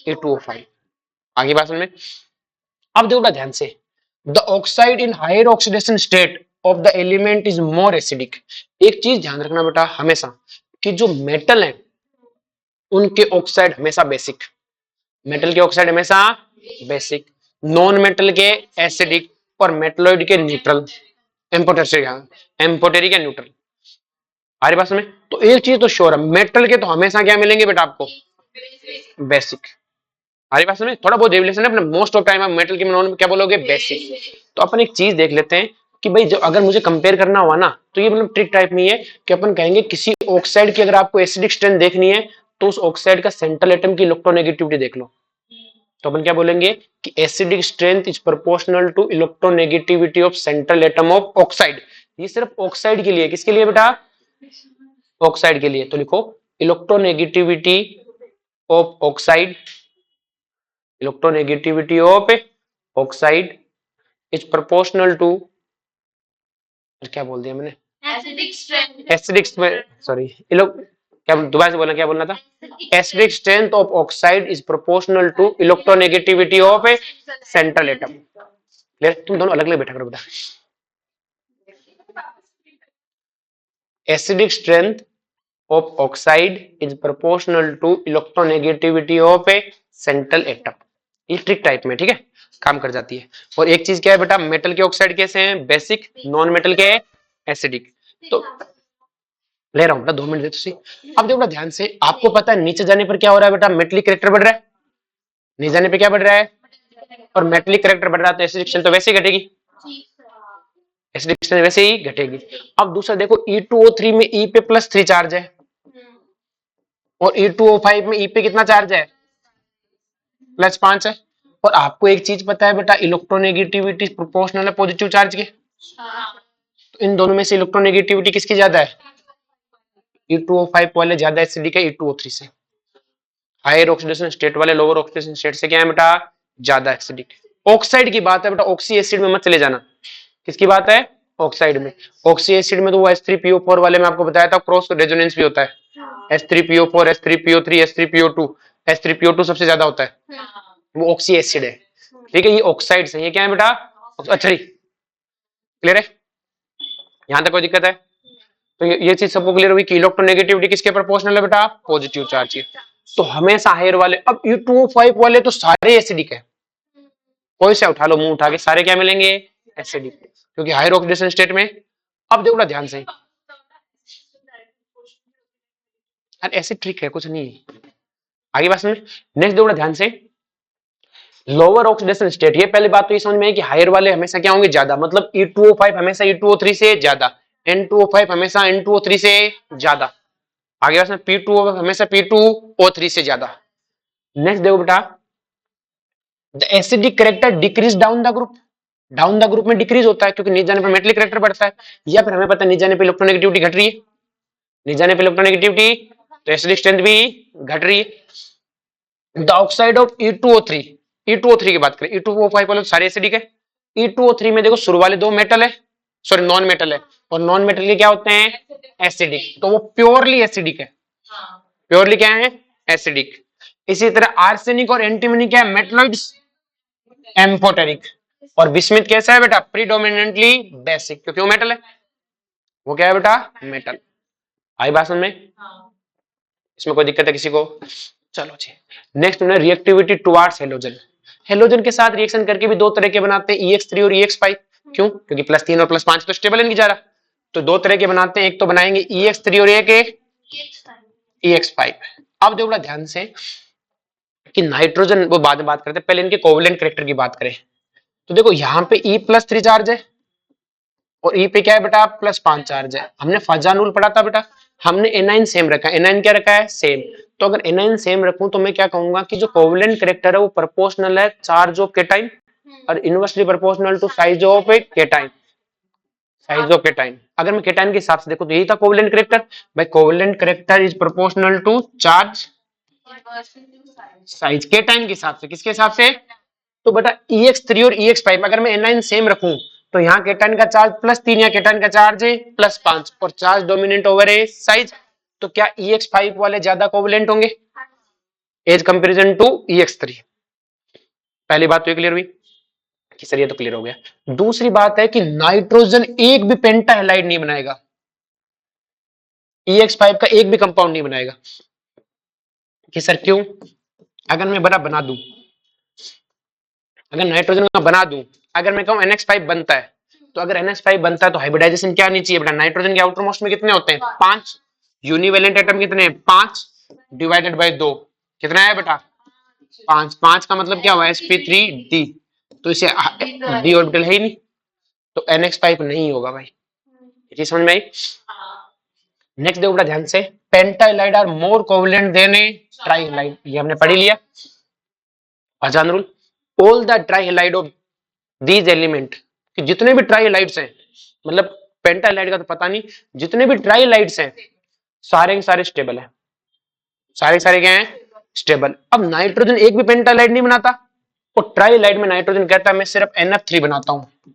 E2O5। आगे बात में अब देखो ध्यान से, the oxide in higher oxidation state of the element is more acidic. एक चीज ध्यान रखना बेटा हमेशा कि जो मेटल है उनके ऑक्साइड हमेशा बेसिक, मेटल के ऑक्साइड हमेशा बेसिक, नॉन मेटल के एसिडिक और मेटलॉइड के न्यूट्रल, एम्पोटेरी के न्यूट्रल। हमारी बात में तो एक चीज तो श्योर है, मेटल के तो हमेशा क्या मिलेंगे बेटा आपको, बेसिक। हमारी बात में थोड़ा बहुत डेविएशन है, अपने मोस्ट ऑफ टाइम आप मेटल के नॉन क्या बोलोगे, बेसिक। तो अपन एक चीज देख लेते हैं कि भाई जब अगर मुझे कंपेयर करना हुआ ना तो ये मतलब ट्रिक टाइप में है कि अपन कहेंगे किसी ऑक्साइड की अगर आपको एसिडिक स्ट्रेंथ देखनी है तो उस ऑक्साइड का सेंट्रल एटम की इलेक्ट्रोनेगेटिविटी देख लो। तो अपन क्या बोलेंगे कि acidic strength is proportional to electronegativity of central atom of oxide. ये सिर्फ ऑक्साइड के लिए, किसके लिए बेटा, ऑक्साइड के लिए। तो लिखो electronegativity of oxide, electronegativity of oxide is proportional to, क्या बोल दिया मैंने, एसिडिक सॉरी, क्या दोबारा से बोलना, क्या बोलना था, acidic strength of oxide is proportional to electronegativity of a central atom. Clear, तुम दोनों अलग अलग बैठा करो बेटा। Acidic strength of oxide is proportional to electronegativity of a central atom. ये ट्रिक टाइप में, ठीक है, काम कर जाती है। और एक चीज क्या है बेटा, मेटल के ऑक्साइड कैसे हैं, बेसिक, नॉन मेटल के एसिडिक। तो ले रहा हूं बेटा, 2 मिनट दे तो सही। अब देखो ध्यान से, आपको पता है नीचे जाने पर क्या हो रहा है बेटा, मेटलिक कैरेक्टर बढ़ रहा है, नीचे जाने पे क्या बढ़ रहा है, और मेटलिक कैरेक्टर बढ़ रहा है तो एसिडिक स्ट्रेंथ तो वैसे ही घटेगी, एसिडिक स्ट्रेंथ वैसे ही घटेगी। अब दूसरा देखो, E2O3 में E पे +3 चार्ज है और E2O5 में E पे कितना चार्ज है, +5 है। और आपको एक चीज पता है बेटा, इलेक्ट्रोनेगेटिविटी प्रोपोर्शनल है पॉजिटिव चार्ज के। तो इन दोनों में से इलेक्ट्रोनेगेटिविटी किसकी ज्यादा है, E2O5 वाले ज्यादा एसिडिक है E2O3 से। हायर ऑक्सीडेशन स्टेट वाले लोअर ऑक्सीडेशन स्टेट से क्या है बेटा, ज्यादा एसिडिक। ऑक्साइड की बात है बेटा, ऑक्सी एसिड में मत चले जाना। किसकी बात है, ऑक्साइड में। ऑक्सी एसिड में तो वो H3PO4 वाले में आपको बताया था क्रॉस रेजोनेंस भी होता है, H3PO4, H3PO3, H3PO2, H3PO2 सबसे ज्यादा होता है, वो ऑक्सी एसिड है, ठीक है। ये ऑक्साइड है, ये क्या है बेटा, अच्छा क्लियर है, यहां तक कोई दिक्कत है। तो ये चीज सबको क्लियर हुई कि इलेक्ट्रोनेगेटिविटी किसके प्रोपोर्शनल है बेटा, पॉजिटिव चार्ज की। तो हमेशा हायर वाले, अब U2O5 वाले तो सारे एसिडिक है, कोई से उठा लो मुंह उठा के, सारे क्या मिलेंगे, एसिडिक, क्योंकि हायर ऑक्सीडेशन स्टेट में। अब देखो ध्यान से, ऐसे ट्रिक है, कुछ नहीं आगे बात समझ। नेक्स्ट देखो ध्यान से, लोअर ऑक्सीडेशन स्टेट, ये पहली बात तो ये समझ में है कि हायर वाले हमेशा क्या होंगे, ज्यादा, मतलब E2O5 हमेशा E2O3 से ज्यादा, N2O5 हमेशा N2O3 से ज्यादा, आगे बात P2O हमेशा P2O3 से ज्यादा। नेक्स्ट देखो बेटा, the acidic character decrease down the group, down the group में डिक्रीज होता है क्योंकि नीचे जाने पर मेटलिक कैरेक्टर बढ़ता है, या फिर हमें पता है नीचे जाने पर इलेक्ट्रोनेगेटिविटी घट रही है, नीचे जाने पर इलेक्ट्रोनेगेटिविटी, तो एसिडिक स्ट्रेंथ भी घट रही है। The oxide of E2O3, E2O3 की बात करें, E2O5 वाले सारे एसिडिक है, E2O3 में देखो शुरू वाले 2 मेटल है, सॉरी नॉन मेटल है, और नॉन मेटल के क्या होते हैं, एसिडिक, तो वो प्योरली एसिडिक है, प्योरली क्या है, एसिडिक। इसी तरह आर्सेनिक और एंटीमनी क्या है, मेटलॉइड्स, एम्फोटेरिक। और बिस्मिथ कैसा है बेटा, प्रीडोमिनेंटली बेसिक, क्योंकि वो मेटल है, वो क्या है बेटा, मेटल। आई बात समझ में, इसमें कोई दिक्कत है किसी को, चलो जी। नेक्स्ट है रिएक्टिविटी टुवार्ड्स हेलोजन। हेलोजन के साथ रिएक्शन करके भी 2 तरह के बनाते हैं, EX3 और EX5। क्यों, क्योंकि +3 और +5 तो स्टेबल नहीं जा रहा, तो 2 तरह के बनाते हैं, एक तो बनाएंगे EX3 और एक EX5। अब देखो ध्यान से कि नाइट्रोजन, वो बाद में बात करते हैं, पहले इनके कोवेलेंट कैरेक्टर की बात करें। तो देखो यहाँ पे E+3 चार्ज है और E पे क्या है बेटा, +5 चार्ज है। हमने फजान रूल पढ़ा था बेटा, हमने एनाइन सेम रखा है, एनाइन क्या रखा है, सेम। तो अगर एनाइन सेम रखूं तो मैं क्या कहूंगा कि जो कोवेलेंट कैरेक्टर है वो प्रोपोर्शनल है चार्ज ऑफ केटाइन और inversely proportional to size of a cation, size of cation. अगर मैं केटाइन के हिसाब से देखूं तो यही था कोवेलेंट कैरेक्टर, भाई covalent character is proportional to charge size cation के हिसाब से, किसके हिसाब से, तो बेटा EX3 और EX5 अगर मैं एनाइन सेम रखूं तो यहाँ केटाइन का चार्ज +3 या केटाइन का चार्ज है +5 और चार्ज डोमिनेंट ओवर ए साइज, तो क्या EX5 वाले ज्यादा कोवेलेंट होंगे एज कंपैरिजन टू EX3। पहली बात तो क्लियर हुई कि सर ये तो क्लियर हो गया। दूसरी बात है कि नाइट्रोजन एक भी पेंटा हैलाइड नहीं बनाएगा, EX5 का एक भी कंपाउंड नहीं बनाएगा। कि सर क्यों, अगर मैं बना दूं, अगर नाइट्रोजन का बना दूं, अगर मैं कहूं NH5 बनता है, तो अगर NH5 बनता है तो हाइब्रिडाइजेशन क्या नहीं चाहिए बेटा, नाइट्रोजन के आउटर मोस्ट में कितने होते हैं, 5, यूनिवेलेंट एटम कितने हैं, 5 डिवाइडेड बाय 2, कितना है बेटा, 5, 5 का मतलब क्या हुआ, sp3d, तो इसे d ऑर्बिटल है ही नहीं, तो NH5 नहीं होगा भाई, ये समझ में आई। नेक्स्ट देखो ध्यान से, pentahalide are more covalent than a trihalide, ये हमने पढ़ लिया पहचान rule. All the trihalide of these element, कि जितने भी ट्राइहैलाइड्स हैं, मतलब पेंटाइलाइड का तो पता नहीं, जितने भी ट्राइहैलाइड्स हैं सारे के सारे स्टेबल है, सारे सारे क्या हैं, स्टेबल। अब नाइट्रोजन एक भी पेंटाइलाइड नहीं बनाता, और ट्राइहैलाइड में नाइट्रोजन कहता है मैं सिर्फ NF3 बनाता हूं,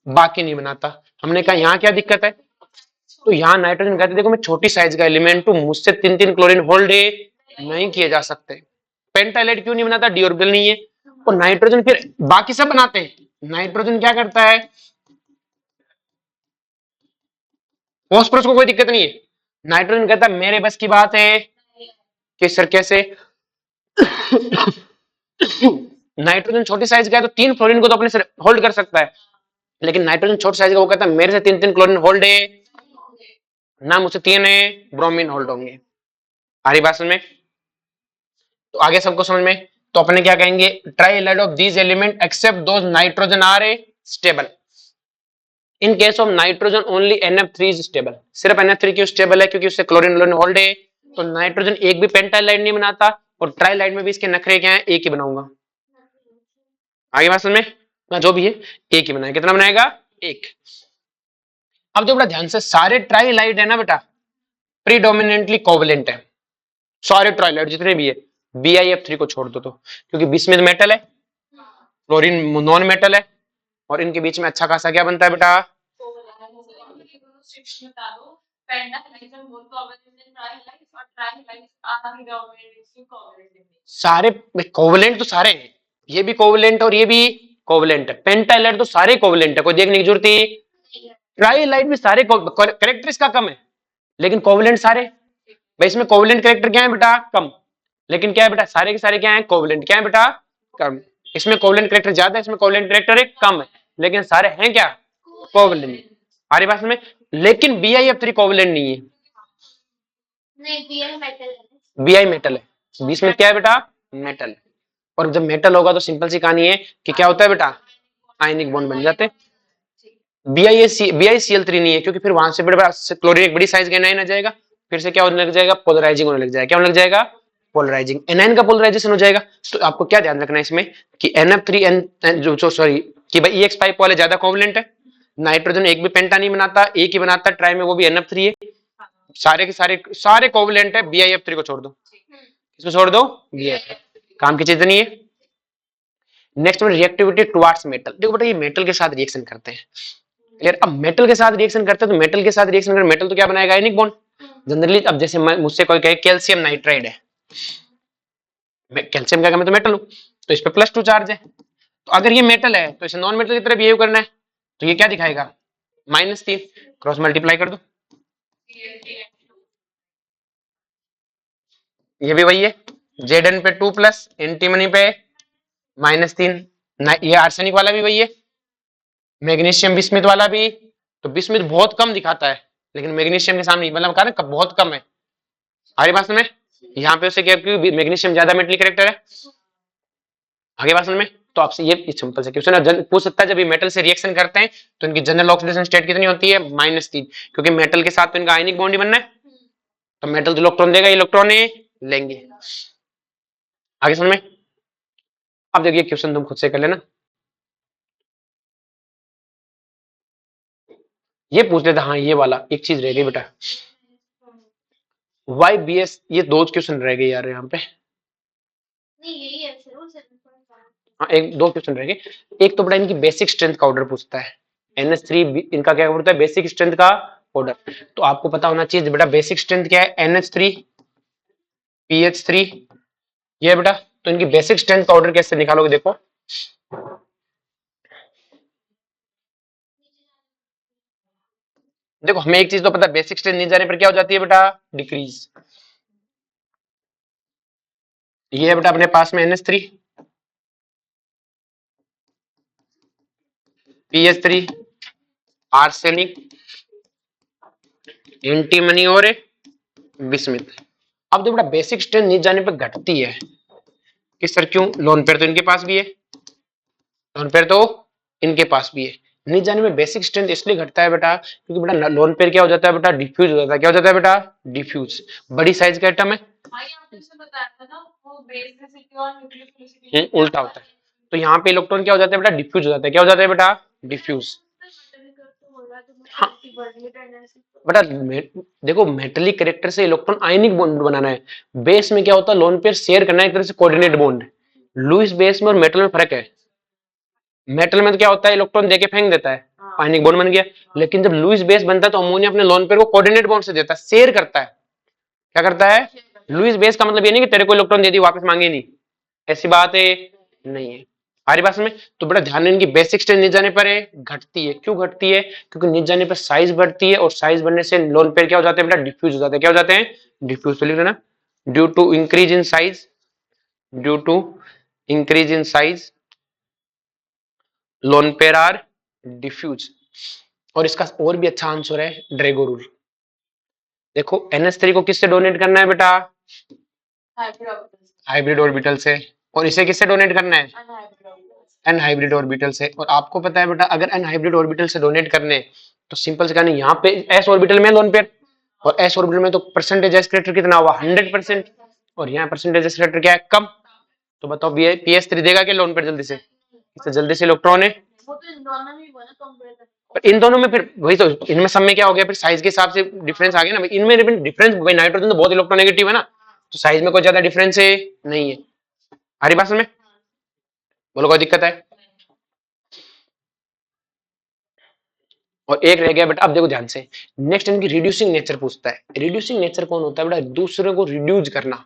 बाकी नहीं बनाता। हमने कहा यहाँ क्या दिक्कत है, तो यहाँ नाइट्रोजन कहते देखो मैं छोटी साइज का एलिमेंट हूं, मुझसे 3 क्लोरीन होल्ड नहीं किए जा सकते। पेंटाइलाइड क्यों नहीं बनाता, डी ऑर्बिटल नहीं है। और नाइट्रोजन फिर बाकी सब बनाते हैं, नाइट्रोजन क्या करता है, फॉस्फोरस को कोई दिक्कत नहीं है, नाइट्रोजन कहता है मेरे बस की बात है कि सर कैसे नाइट्रोजन छोटी साइज का है तो 3 फ्लोरीन को तो अपने होल्ड कर सकता है, लेकिन नाइट्रोजन छोटे साइज का, वो कहता है मेरे से 3 क्लोरीन होल्ड है ना, मुझसे 3 ब्रोमीन होल्ड होंगे। आ रही बात समझ में? तो आगे सबको समझ में, तो अपने क्या कहेंगे, trihalide of these element except those nitrogen are stable. In case of nitrogen only NF3 is stable, सिर्फ NF3 क्यों स्टेबल है, क्योंकि उससे क्लोरीन होल्ड है। तो नाइट्रोजन एक भी पेंटालाइड नहीं बनाता, और ट्राइलाइड में भी इसके नखरे क्या है, एक ही बनाऊंगा। आगे बात समझ में ना, जो भी है एक ही बनाएगा, कितना बनाएगा, एक। अब जो बड़ा ध्यान से, सारे ट्राइलाइड है ना बेटा प्रीडोमिनेंटली कोवलेंट है, सारे ट्राइलाइड जितने भी है, BiF3 को छोड़ दो तो, क्योंकि बिस्मिथ मेटल है, क्लोरीन नॉन मेटल है, और इनके बीच में अच्छा खासा क्या बनता है बेटा, सारे कोवलेंट तो सारे हैं, ये भी कोवलेंट और ये भी कोवलेंट है, पेंटालाइड तो सारे कोवलेंट है, कोई देखने की जरूरत ही। ट्राइलाइड भी सारे कैरेक्टर इसका कम है, लेकिन कोवलेंट सारे। भाई इसमें कोवलेंट कैरेक्टर क्या है बेटा, कम, लेकिन क्या है बेटा, सारे के सारे क्या है, कोवलेंट क्या है बेटा, कम। इसमें कोवलेंट कैरेक्टर ज्यादा है, इसमें कोवलेंट कैरेक्टर कम है, लेकिन सारे हैं क्या, कोवलेंट। हमारी बात में, लेकिन BiF3 कोवलेंट नहीं है, BI मेटल है, बीच में क्या है बेटा, मेटल। और जब मेटल होगा तो सिंपल सी कहानी है कि क्या होता है बेटा, आयनिक बॉन्ड बन जाते हैं। BiCl3 नहीं है, क्योंकि फिर वहां से बड़ा क्लोरीन एक बड़ी साइज का एनाइन आ जाएगा, फिर से क्या होने लग जाएगा, पोलराइजिंग होने लग जाएगा, क्या होने लग जाएगा, पोलराइजिंग, एनाइन का पोलराइजेशन हो जाएगा। तो आपको क्या ध्यान रखना है इसमें कि NF3 जो सॉरी कि भाई EX5 वाले ज्यादा कोवलेंट है, नाइट्रोजन एक भी पेंटा नहीं बनाता, एक ही बनाता ट्राई में, वो भी NF3 है, सारे के सारे कोवलेंट है, BiF3 को छोड़ दो, इसको छोड़ दो, काम की चीज नहीं है। नेक्स्ट में रिएक्टिविटी टुवर्ड्स मेटल, देखो बेटा ये मेटल के साथ रिएक्शन करते हैं, क्लियर। अब मेटल के साथ रिएक्शन करते हैं तो मेटल के साथ रिएक्शन कर, मेटल तो क्या बनाएगा, आयनिक बॉन्ड जनरली। अब जैसे मुझसे कोई कहे कैल्शियम नाइट्राइड है, कैल्शियम क्या, मैं तो मेटल हूं, तो इस पे +2 चार्ज है, तो अगर ये मेटल है तो इसे नॉन मेटल की तरह बिहेव करना है, तो ये क्या दिखाएगा, -3, क्रॉस मल्टीप्लाई कर दो, ये भी वही है, Zn पे 2 प्लस एंटीमनी पे -3, ये आर्सेनिक वाला भी वही है, मैग्नीशियम बिस्मिथ वाला भी, तो बिस्मिथ बहुत कम दिखाता है, लेकिन मैग्नीशियम के सामने मतलब कारण बहुत कम है। आगे बात में, यहाँ पे उसे क्या, मैग्नीशियम ज्यादा मेटल कैरेक्टर है। आगे बात में, तो आपसे ये सिंपल से क्वेश्चन पूछ सकता है, जब ये मेटल से रिएक्शन करते हैं तो इनकी जनरल ऑक्सीडेशन स्टेट कितनी होती है, -3, क्योंकि मेटल के साथ तो इनका आयनिक बॉन्ड ही बनना है, तो मेटल जो इलेक्ट्रॉन देगा, इलेक्ट्रॉन लेंगे। आगे समझ में, अब देखिए क्वेश्चन तुम खुद से कर लेना, ये पूछ लेता, हाँ ये वाला एक चीज रह गई बेटा, YBS, ये 2 क्वेश्चन रह गए यार यहाँ पे, हाँ एक 2 क्वेश्चन रह गए। एक तो बड़ा इनकी बेसिक स्ट्रेंथ का ऑर्डर पूछता है, NH3 इनका क्या होता है, बेसिक स्ट्रेंथ का ऑर्डर, तो आपको पता होना चाहिए बेटा बेसिक स्ट्रेंथ क्या है, NH3 PH3, ये बेटा, तो इनकी बेसिक स्ट्रेंथ का ऑर्डर कैसे निकालोगे, देखो देखो हमें एक चीज तो पता है, बेसिक स्ट्रेंथ नहीं जाने पर क्या हो जाती है बेटा, डिक्रीज। ये है बेटा अपने पास में NH3 PH3 आर्सेनिक एंटीमनी और बिस्मिथ। अब जो बेटा बेसिक स्ट्रेंथ नीचे जाने पर घटती है, किस सर क्यों, लोन पेयर तो इनके पास भी है, लोन पेयर तो इनके पास भी है, नीचे जाने में बेसिक स्ट्रेंथ इसलिए घटता है बेटा, क्योंकि बेटा लोन पेयर क्या हो जाता है बेटा, डिफ्यूज हो जाता है, क्या हो जाता है बेटा, डिफ्यूज, बड़ी साइज का एटम है, उल्टा होता है, तो यहाँ पे इलेक्ट्रॉन क्या हो जाता है बेटा, डिफ्यूज हो जाता है, क्या हो जाता है बेटा, डिफ्यूज। हाँ बेटा देखो मेटेलिक कैरेक्टर से इलेक्ट्रॉन आयनिक बॉन्ड बनाना है, बेस में क्या होता है, लोन पेयर शेयर करना है एक तरह से कोऑर्डिनेट बॉन्ड, लुईस बेस में और मेटल में फर्क है, मेटल में तो क्या होता है, इलेक्ट्रॉन देके फेंक देता है, आयनिक बॉन्ड बन गया, लेकिन जब लुईस बेस बनता है तो अमोनिया अपने लोन पेयर को कोऑर्डिनेट बॉन्ड से देता है, शेयर करता है, क्या करता है, लुईस बेस का मतलब ये नहीं कि तेरे को इलेक्ट्रॉन दे दी वापस मांगे नहीं, ऐसी बात है नहीं है। हमारी बात में तो बड़ा ध्यान दें, इनकी बेसिक स्ट्रेंथ नीचे जाने पर घटती है। क्यों घटती है? क्योंकि नीचे जाने पर साइज बढ़ती है और साइज बढ़ने से लोन पेयर क्या हो जाते हैं बेटा? डिफ्यूज हो जाते हैं। क्या हो जाते हैं? डिफ्यूज। तो लिख लेना due to increase in size, due to increase in size lone pair are diffuse. और इसका और भी अच्छा आंसर है ड्रेगो रूल। देखो NH3 को किससे डोनेट करना है बेटा? हाइब्रिड ऑर्बिटल से। और इसे किससे डोनेट करना है? एन हाइब्रिड ऑर्बिटल से। और आपको पता है बेटा अगर एन हाइब्रिड ऑर्बिटल से डोनेट करने तो सिंपल से कहना यहाँ पे एस ऑर्बिटल में लोन पेयर, और एस ऑर्बिटल में तो परसेंटेज एक्सक्रेटर कितना हुआ? 100%। और यहाँ परसेंटेज एक्सक्रेटर क्या है? कम। तो बताओ PS3 देगा क्या लोन पेयर जल्दी से? इससे जल्दी से इलेक्ट्रॉन है। पर इन दोनों में फिर वही तो, इनमें सब में क्या हो गया फिर? साइज के हिसाब से डिफरेंस आ गया ना। इनमें डिफरेंस, भाई नाइट्रोजन तो बहुत इलेक्ट्रोनेगेटिव है ना, तो साइज में कोई ज्यादा डिफरेंस है नहीं है। हमारी बात में बोलो कोई दिक्कत है? और एक रह गया बेटा, अब देखो ध्यान से, नेक्स्ट इनकी रिड्यूसिंग नेचर पूछता है। रिड्यूसिंग नेचर कौन होता है बेटा? दूसरे को रिड्यूस करना,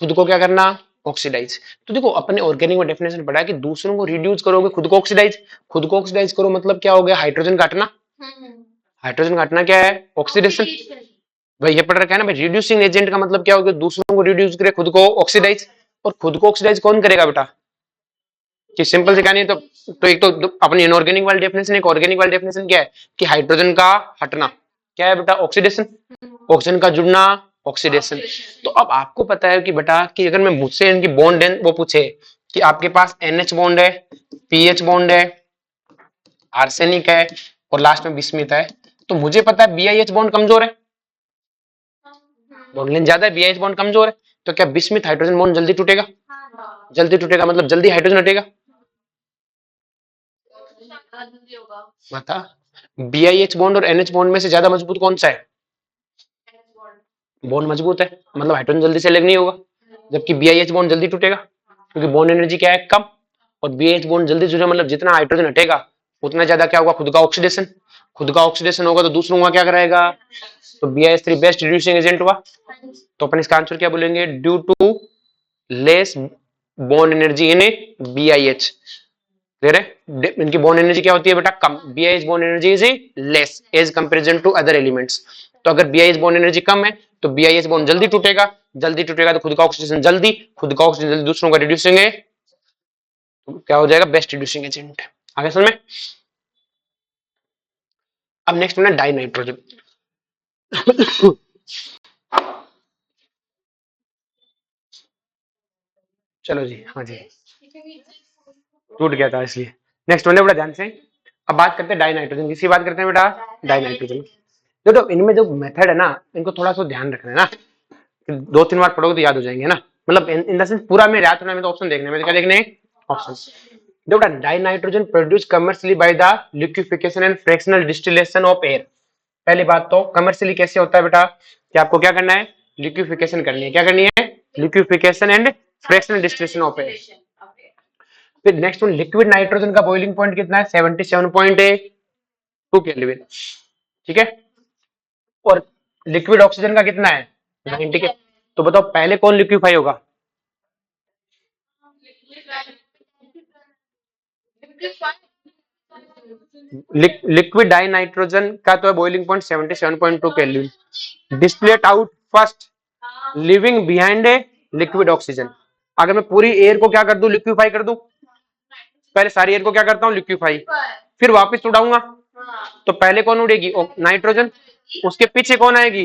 खुद को क्या करना? ऑक्सीडाइज। तो देखो अपने ऑर्गेनिक में डेफिनेशन पढ़ा है कि दूसरों को रिड्यूस करोगे, खुद को ऑक्सीडाइज। खुद को ऑक्सीडाइज करो मतलब क्या हो गया? हाइड्रोजन काटना। हाइड्रोजन काटना क्या है? ऑक्सीडेशन। भाई ये पढ़ रखा है ना भाई, रिड्यूसिंग एजेंट का मतलब क्या हो गया? दूसरों को रिड्यूस करे, खुद को ऑक्सीडाइज। और खुद को ऑक्सीडाइज कौन करेगा बेटा? कि सिंपल से क्या नहीं तो एक तो अपनी इनऑर्गेनिक वाली डेफिनेशन, एक ऑर्गेनिक वाली डेफिनेशन क्या है कि हाइड्रोजन का हटना क्या है बेटा? ऑक्सीडेशन। ऑक्सीजन का जुड़ना ऑक्सीडेशन। तो अब आपको पता है कि बेटा कि अगर मैं मुझसे इनकी बॉन्ड वो पूछे कि आपके पास NH बॉन्ड है, PH बॉन्ड है, आर्सेनिक है और लास्ट में बिस्मिथ है, तो मुझे पता है BiH बॉन्ड कमजोर है, बॉन्ड लेंथ ज्यादा है, BiH बॉन्ड कमजोर है। तो क्या बिस्मिथ हाइड्रोजन बॉन्ड जल्दी टूटेगा? जल्दी टूटेगा मतलब जल्दी हाइड्रोजन हटेगा। बता, BiH बॉन्ड और NH बॉन्ड में से ज्यादा मजबूत कौन सा है? बॉन्ड मजबूत है मतलब हाइड्रोजन जल्दी से अलग नहीं होगा, जबकि BiH बॉन्ड जल्दी टूटेगा क्योंकि बॉन्ड एनर्जी क्या है? कम। और BiH बॉन्ड जल्दी जुड़े मतलब जितना हाइड्रोजन हटेगा उतना ज्यादा क्या होगा? खुद का ऑक्सीडेशन। खुद का ऑक्सीडेशन होगा तो दूसरों का क्या कराएगा? तो BiH3 बेस्ट रिड्यूसिंग एजेंट हुआ। तो अपन इसका आंसर क्या बोलेंगे? Due to less bond energy in BiH। Clear है? इनकी बॉन्ड एनर्जी क्या होती है बेटा? कम। BiH bond energy is less as comparison to other elements. तो अगर BiH बॉन्ड एनर्जी कम है तो BiH बॉन्ड जल्दी टूटेगा, जल्दी टूटेगा तो खुद का ऑक्सीडेशन जल्दी, खुद का ऑक्सीजन जल्दी दूसरों का रिड्यूस होंगे, तो क्या हो जाएगा? Best reducing agent. आगे समझ में? अब नेक्स्ट है डाई नाइट्रोजन। चलो जी, हाँ जी, टूट गया था इसलिए। नेक्स्ट वन है बड़ा ध्यान से। अब बात करते हैं डाई नाइट्रोजन। किसकी बात करते हैं बेटा? Die nitrogen. देखो इनमें जो मेथड है ना, इनको थोड़ा सा ध्यान रखना है ना, 2-3 बार पढ़ोगे तो याद हो जाएंगे ना। मतलब इन द सेंस पूरा में याद होना में तो ऑप्शन देखने में क्या देखने? ऑप्शन। देखो die nitrogen produce commercially by the liquefaction and fractional distillation of air. पहली बात तो कमर्शियली कैसे होता है बेटा कि आपको क्या करना है? लिक्विफिकेशन करनी है। क्या करनी है? Liquefaction and fractional distillation of air. फिर नेक्स्ट वन, लिक्विड नाइट्रोजन का बॉइलिंग पॉइंट कितना है? 77.2 केल्विन। ठीक है। और लिक्विड ऑक्सीजन का कितना है? 90 के। तो बताओ पहले कौन लिक्विफाई होगा? लिक्विड डाई नाइट्रोजन का तो है boiling point 77.2 kelvin. Distillate out first, living behind a liquid oxygen. अगर मैं पूरी एयर को क्या कर दूं? लिक्विफाई कर दूं। पहले सारी एयर को क्या करता हूं? लिक्विफाई, फिर वापस उड़ाऊंगा। तो पहले कौन उड़ेगी? नाइट्रोजन। उसके पीछे कौन आएगी?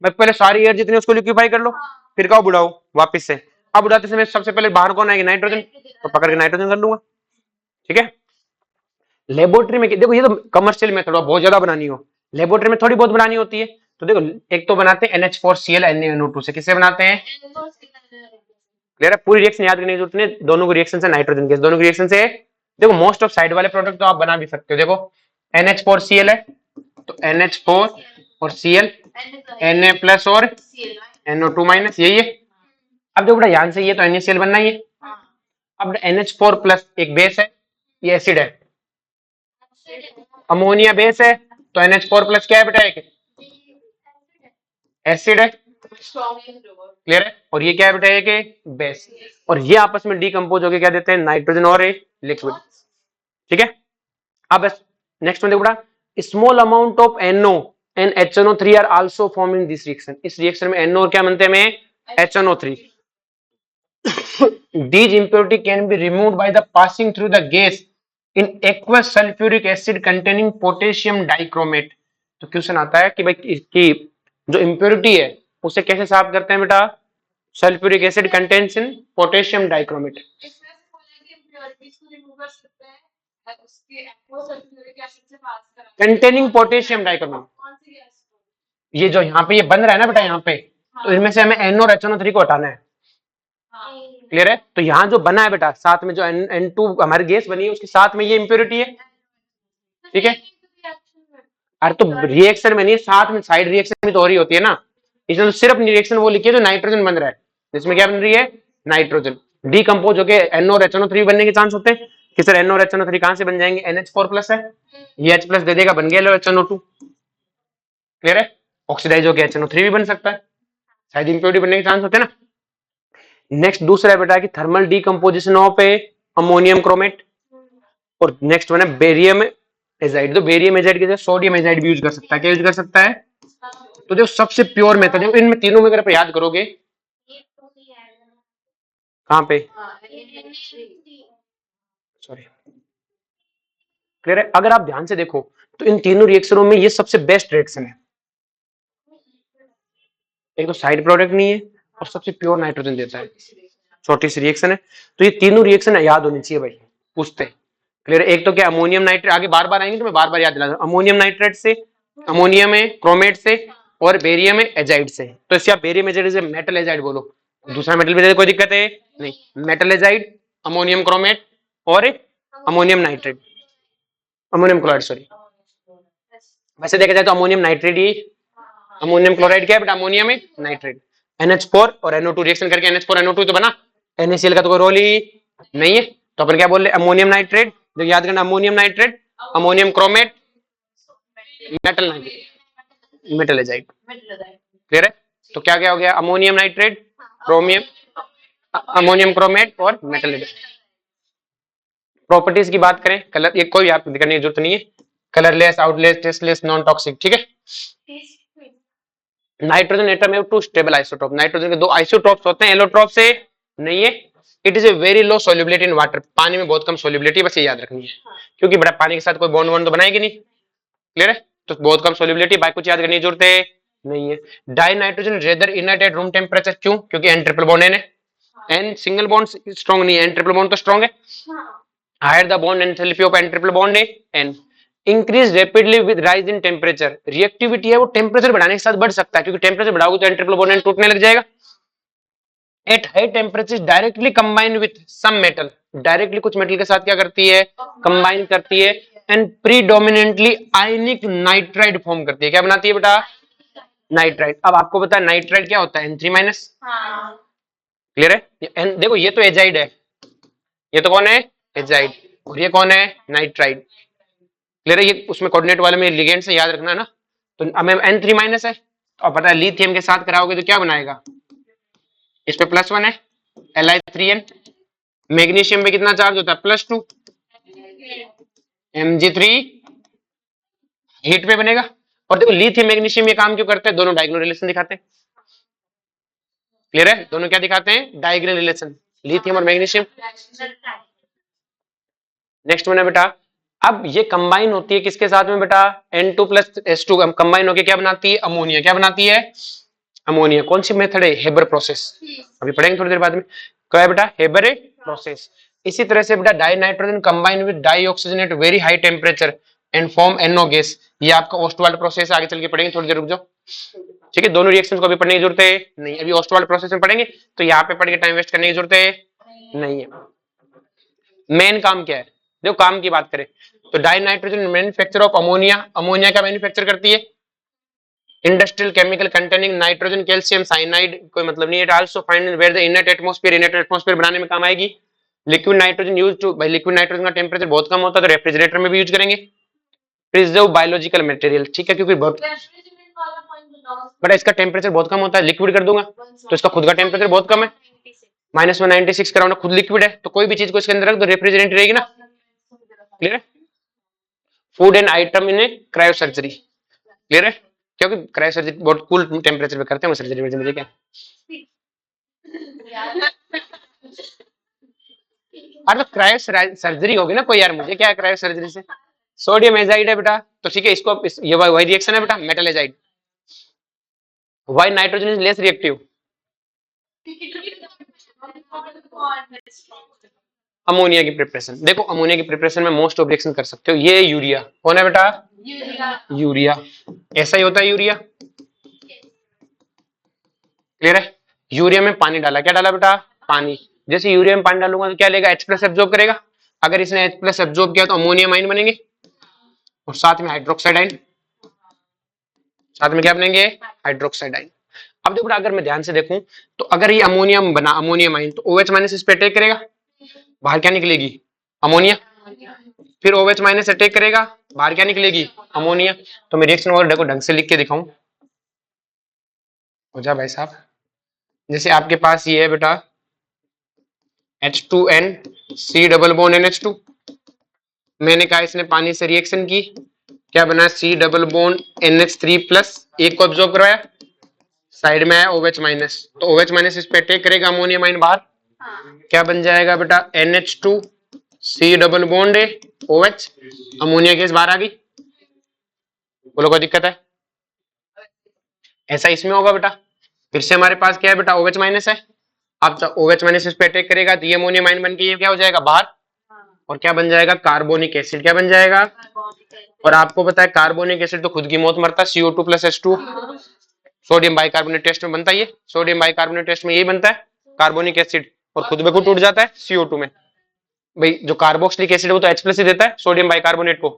मैं पहले सारी एयर जितनी उसको लिक्विफाई कर लो, फिर कब उड़ाओ? वापस से। अब उड़ाते समय सबसे पहले बाहर कौन आएगी? नाइट्रोजन। तो पकड़ के नाइट्रोजन कर लूंगा। ठीक है। लेबोरेटरी में देखो ये तो कमर्शियल मेथड है, बहुत ज्यादा बनानी हो, लेबोरेटरी में थोड़ी बहुत बनानी होती है। तो देखो एक तो बनाते हैं NH4Cl NaNO2 से। किससे बनाते हैं? क्लियर है? पूरी रिएक्शन याद करने की जरूरत नहीं, दोनों को रिएक्शन से नाइट्रोजन के, दोनों की रिएक्शन से। देखो मोस्ट ऑफ साइड वाले प्रोडक्ट तो आप बना भी सकते हो। देखो NH4Cl है तो NH4 और Cl, Na प्लस और NO2 माइनस, यही है। अब देखो बेटा ध्यान से, ये तो NaCl बनना ही है। अब NH4 प्लस एक बेस है, ये एसिड है, अमोनिया बेस है, तो NH4 प्लस क्या है बेटा? एक एसिड है। क्लियर है। और ये क्या है बेटा, एक बेस, और ये आपस में डीकंपोज होकर क्या देते हैं, नाइट्रोजन और लिक्विड। ठीक है। अब नेक्स्ट में देखो बेटा, small amount of NO and HNO3 are also form in this reaction. इस रिएक्शन में NO और क्या बनते हैं हमें, HNO3। These impurity can be removed by the passing through the gas in aqueous sulfuric acid containing potassium dichromate। तो question आता है कि भाई इसकी जो इम्प्योरिटी है उसे कैसे साफ करते हैं बेटा, sulphuric acid contains in potassium dichromate. Containing potassium dichromate, ये जो यहाँ पे ये बन रहा है ना बेटा यहाँ पे, तो इनमें से हमें NO और HNO3 को हटाना है। क्लियर है। तो यहाँ जो बना है बेटा साथ में जो N2 हमारी गैस बनी है उसके साथ में ये इम्प्योरिटी है। ठीक है। अरे तो रिएक्शन में नहीं, साथ में साइड रिएक्शन भी तो हो रही होती है ना, इसमें तो सिर्फ रिएक्शन वो लिखी है जो नाइट्रोजन बन रहा है, जिसमें क्या बन रही है, नाइट्रोजन। डीकंपोज होके NO और HNO3 बनने के चांस होते हैं कि सर NO और HNO3 कहां से बन जाएंगे, NH4 प्लस है, ये H प्लस दे देगा, बन गया HNO2। क्लियर है। ऑक्सीडाइज होकर HNO3 भी बन सकता है, शायद इंप्योरिटी बनने के चांस होते हैं ना। नेक्स्ट दूसरा है बेटा कि thermal decomposition of ammonium chromate, और नेक्स्ट वन है बेरियम एजाइड। तो बेरियम एजाइड के जगह सोडियम एजाइड भी यूज कर सकता है। क्या यूज कर सकता है, तो जो सबसे प्योर मेथड है इनमें तीनों में अगर याद करोगे, कहां पे, सॉरी, क्लियर है। अगर आप ध्यान से देखो तो इन तीनों रिएक्शनों में ये सबसे बेस्ट रिएक्शन है। एक तो साइड प्रोडक्ट नहीं है और सबसे प्योर नाइट्रोजन देता है, छोटी सी रिएक्शन है। तो ये तीनों रिएक्शन याद होनी चाहिए भाई, पूछते। क्लियर। एक तो क्या अमोनियम नाइट्रेट, आगे बार बार आएंगे तो मैं बार बार याद दिला दूं, अमोनियम नाइट्रेट से, अमोनियम है क्रोमेट से, और बेरियम है एजाइड से। तो इससे आप बेरियम एजाइड से मेटल एजाइड बोलो, दूसरा मेटल भी दे, कोई दिक्कत है नहीं। मेटल एजाइड, अमोनियम क्रोमेट और ammonium nitrate, ammonium chloride sorry. वैसे देखा जाए तो अमोनियम नाइट्रेट ही, अमोनियम क्लोराइड क्या है बेटा, अमोनियम है नाइट्रेट। NH4 और NO2 रिएक्शन करके NH4 NO2 तो बना, NaCl का तो कोई रोल ही नहीं है। तो अपन क्या बोल रहे, अमोनियम नाइट्रेट, जो याद करना, ammonium nitrate, ammonium chromate, metal nitrate, metal azide. Clear है। तो क्या क्या हो गया, ammonium nitrate, chromium, ammonium chromate और मेटल एजाइड। प्रॉपर्टीज की बात करें, कलर, ये कोई आप करने की जरूरत नहीं है, कलरलेस, आउटलेस, टेस्टलेस, नॉन टॉक्सिक। ठीक है। नाइट्रोजन एटम है टू स्टेबल आइसोटोप। नाइट्रोजन के दो आइसोटोप्स होते हैं, एलोट्रोप से नहीं है। It is a very low solubility in water, पानी में बहुत कम सोल्युबिलिटी, बस ये याद रखनी है, क्योंकि बड़ा पानी के साथ कोई बॉन्ड वॉन्ड तो बनाएगी नहीं। क्लियर है। तो बहुत कम सोल्युबिलिटी, बाकी कुछ याद करने की जरूरत है नहीं है। Di nitrogen rather inert at room temperature, क्यों, क्योंकि एन ट्रिपल बॉन्ड है, एन सिंगल बॉन्ड स्ट्रॉन्ग नहीं है, एन ट्रिपल बॉन्ड तो स्ट्रॉन्ग है। Higher the bond enthalpy of N triple bond है N. Increase rapidly with rise in temperature, reactivity है वो टेम्परेचर बढ़ाने के साथ बढ़ सकता है, क्योंकि टेम्परेचर बढ़ाओगे तो एन ट्रिपल बॉन्ड टूटने लग जाएगा। At high temperature directly combine with some metal, directly कुछ मेटल के साथ क्या करती है, कंबाइन करती है, and predominantly ionic nitride form करती है। क्या बनाती है बेटा, नाइट्राइड। अब आपको पता है नाइट्राइड क्या होता है, N3-। क्लियर है। देखो ये तो एजाइड है, ये तो कौन है, एजाइड, और ये कौन है, नाइट्राइड। क्लियर है। ये उसमें कोऑर्डिनेट वाले में लिगेंड से याद रखना है ना। तो N3- है, और पता है लिथियम के साथ कराओगे तो क्या बनाएगा, इस पे +1 है, Li3n। मैग्नीशियम पे कितना चार्ज होता है, +2, Mg3 हीट पे बनेगा। और देखो लिथियम मैग्नीशियम ये काम क्यों करते हैं, दोनों डायगोनल रिलेशन दिखाते हैं। क्लियर है। दोनों क्या दिखाते हैं, डायगोनल रिलेशन, लिथियम और मैग्नीशियम। नेक्स्ट वन है बेटा, अब ये कंबाइन होती है किसके साथ में बेटा, N2 + H2 कंबाइन होकर क्या बनाती है, अमोनिया। क्या बनाती है, अमोनिया। कौन सी मेथड है, हेबर प्रोसेस, अभी पढ़ेंगे थोड़ी देर बाद में। क्या है बेटा, हेबर प्रोसेस। इसी तरह से बेटा dinitrogen combine with dioxygen at very high temperature and form NO gas, ये आपका ओस्टवाल्ड प्रोसेस, आगे चल के पढ़ेंगे, थोड़ी देर रुक जाओ। ठीक है। दोनों रिएक्शन को अभी पढ़ने की जरूरत है नहीं, अभी ओस्टवाल्ड प्रोसेस में पढ़ेंगे, तो यहाँ पे पढ़ के टाइम वेस्ट करने की जरूरत है नहीं है। मेन काम क्या है, देखो काम की बात करें तो dinitrogen manufacture of ammonia, ammonia का मैन्युफैक्चर करती है। Industrial chemical containing nitrogen calcium cyanide, कोई मतलब नहीं है। Also find in where the inert atmosphere बनाने में काम आएगी। लिक्विड नाइट्रोजन यूज टू, भाई लिक्विड नाइट्रोजन का टेम्परेचर बहुत कम होता है तो रेफ्रिजरेटर में भी यूज करेंगे। प्रिजर्व बायोलॉजिकल मटेरियल, ठीक है, क्योंकि बहुत बट इसका टेम्परेचर बहुत कम होता है, लिक्विड कर दूंगा तो इसका खुद का टेम्परेचर बहुत कम है, -196 कराउंड खुद लिक्विड है, तो कोई भी चीज को इसके अंदर रख दो रेफ्रिजरेंट रहेगी ना। क्लियर है? Food and item in A cryo surgery. Clear है? क्योंकि क्रायो सर्जरी बहुत कूल टेम्परेचर पे करते हैं सर्जरी में, क्या अरे तो क्रायो सर्जरी होगी ना कोई यार, मुझे क्या है क्रायो सर्जरी से। सोडियम एजाइड है बेटा, तो ठीक है इसको ये वही रिएक्शन है बेटा, metal azide. Why nitrogen is less reactive? Ammonia की प्रिपरेशन, देखो अमोनिया की प्रिपरेशन में मोस्ट ऑफ रिएक्शन कर सकते हो। ये यूरिया कौन है बेटा? यूरिया। ऐसा ही होता है यूरिया। क्लियर है? यूरिया में पानी डाला, क्या डाला बेटा? पानी। जैसे यूरिया में पानी डालूंगा तो क्या लेगा? H+ एब्जॉर्ब करेगा। अगर इसने H+ एब्जॉर्ब किया तो अमोनियम आयन बनेंगे और साथ में हाइड्रोक्साइड आयन, साथ में क्या बनेंगे? Hydroxide ion. अब देखो अगर मैं ध्यान से देखूं तो अगर ये अमोनियम बना, अमोनियम आयन, तो OH- इस पे अटैक करेगा, बाहर क्या निकलेगी? अमोनिया। फिर OH- अटैक करेगा, बाहर क्या निकलेगी? अमोनिया। तो मैं रिएक्शन और देखो ढंग से लिख के दिखाऊं, हो जा भाई साहब। जैसे आपके पास ये है बेटा H2N C double bond NH2, मैंने कहा इसने पानी से रिएक्शन की, क्या बना? C double bond NH3 plus, एक को ऑब्जॉर्व करवाया, साइड में आया OH-, तो OH- इस पे अटैक करेगा, अमोनियम आयन बाहर, क्या बन जाएगा बेटा? NH2 C डबल बॉन्ड है OH, अमोनिया गैस बाहर आ गई। बोलो कोई दिक्कत है? ऐसा इसमें होगा बेटा। फिर से हमारे पास क्या है बेटा? OH- है। अब OH- इस पे अटैक करेगा तो ये अमोनियम आयन बन के ये क्या हो जाएगा? बाहर, और क्या बन जाएगा? Carbonic acid. क्या बन जाएगा? और आपको पता है कार्बोनिक एसिड तो खुद की मौत मरता है, CO2 + H2। Sodium bicarbonate test में बनता है ये, सोडियम बाइकार्बोनेट टेस्ट में यही बनता है कार्बोनिक एसिड, और खुद में खुद टूट जाता है CO2 में। भाई जो कार्बोक्सिलिक एसिड है वो तो H+ ही देता है सोडियम बाइकार्बोनेट को।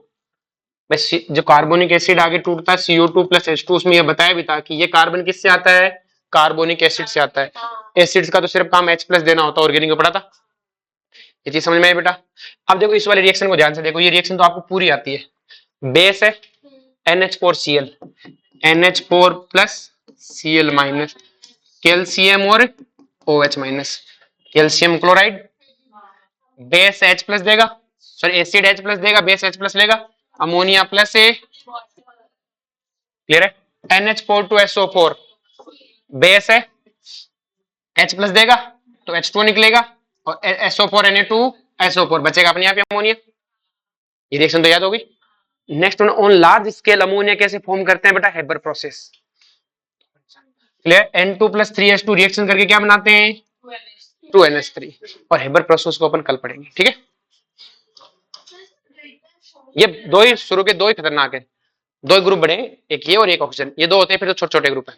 जो कार्बोनिक एसिड आगे टूटता है CO2 + H2, उसमें यह बताया भी था कि ये कार्बन किससे आता है? कार्बोनिक एसिड से आता है। एसिड्स का तो सिर्फ काम H+ देना होता है, ऑर्गेनिक में पढ़ा था। ये चीज समझ में आई बेटा? अब देखो इस वाले रिएक्शन को ध्यान से देखो, ये रिएक्शन तो आपको पूरी आती है। बेस है NH4Cl, NH4 + Cl-, कैल्शियम और OH-, calcium chloride. Base H+ देगा, सॉरी एसिड H+ देगा, बेस H+ लेगा, अमोनिया प्लस ए। क्लियर है? NH4 + SO4, बेस है, H+ देगा तो H2 निकलेगा, और SO4 Na2SO4 बचेगा अपने आप अमोनिया। ये रिएक्शन तो याद होगी। Next on large scale ammonia कैसे फॉर्म करते हैं बेटा? Haber process. Clear? N2 + 3H2 reaction करके क्या बनाते हैं? 2NH3। और हेबर प्रोसेस को अपन कल पढ़ेंगे, ठीक है? ये दो ही शुरू के, दो ही खतरनाक है, दो ग्रुप बने, एक ये और एक ऑक्सीजन, ये दो होते हैं, फिर तो छोटे छोटे ग्रुप है।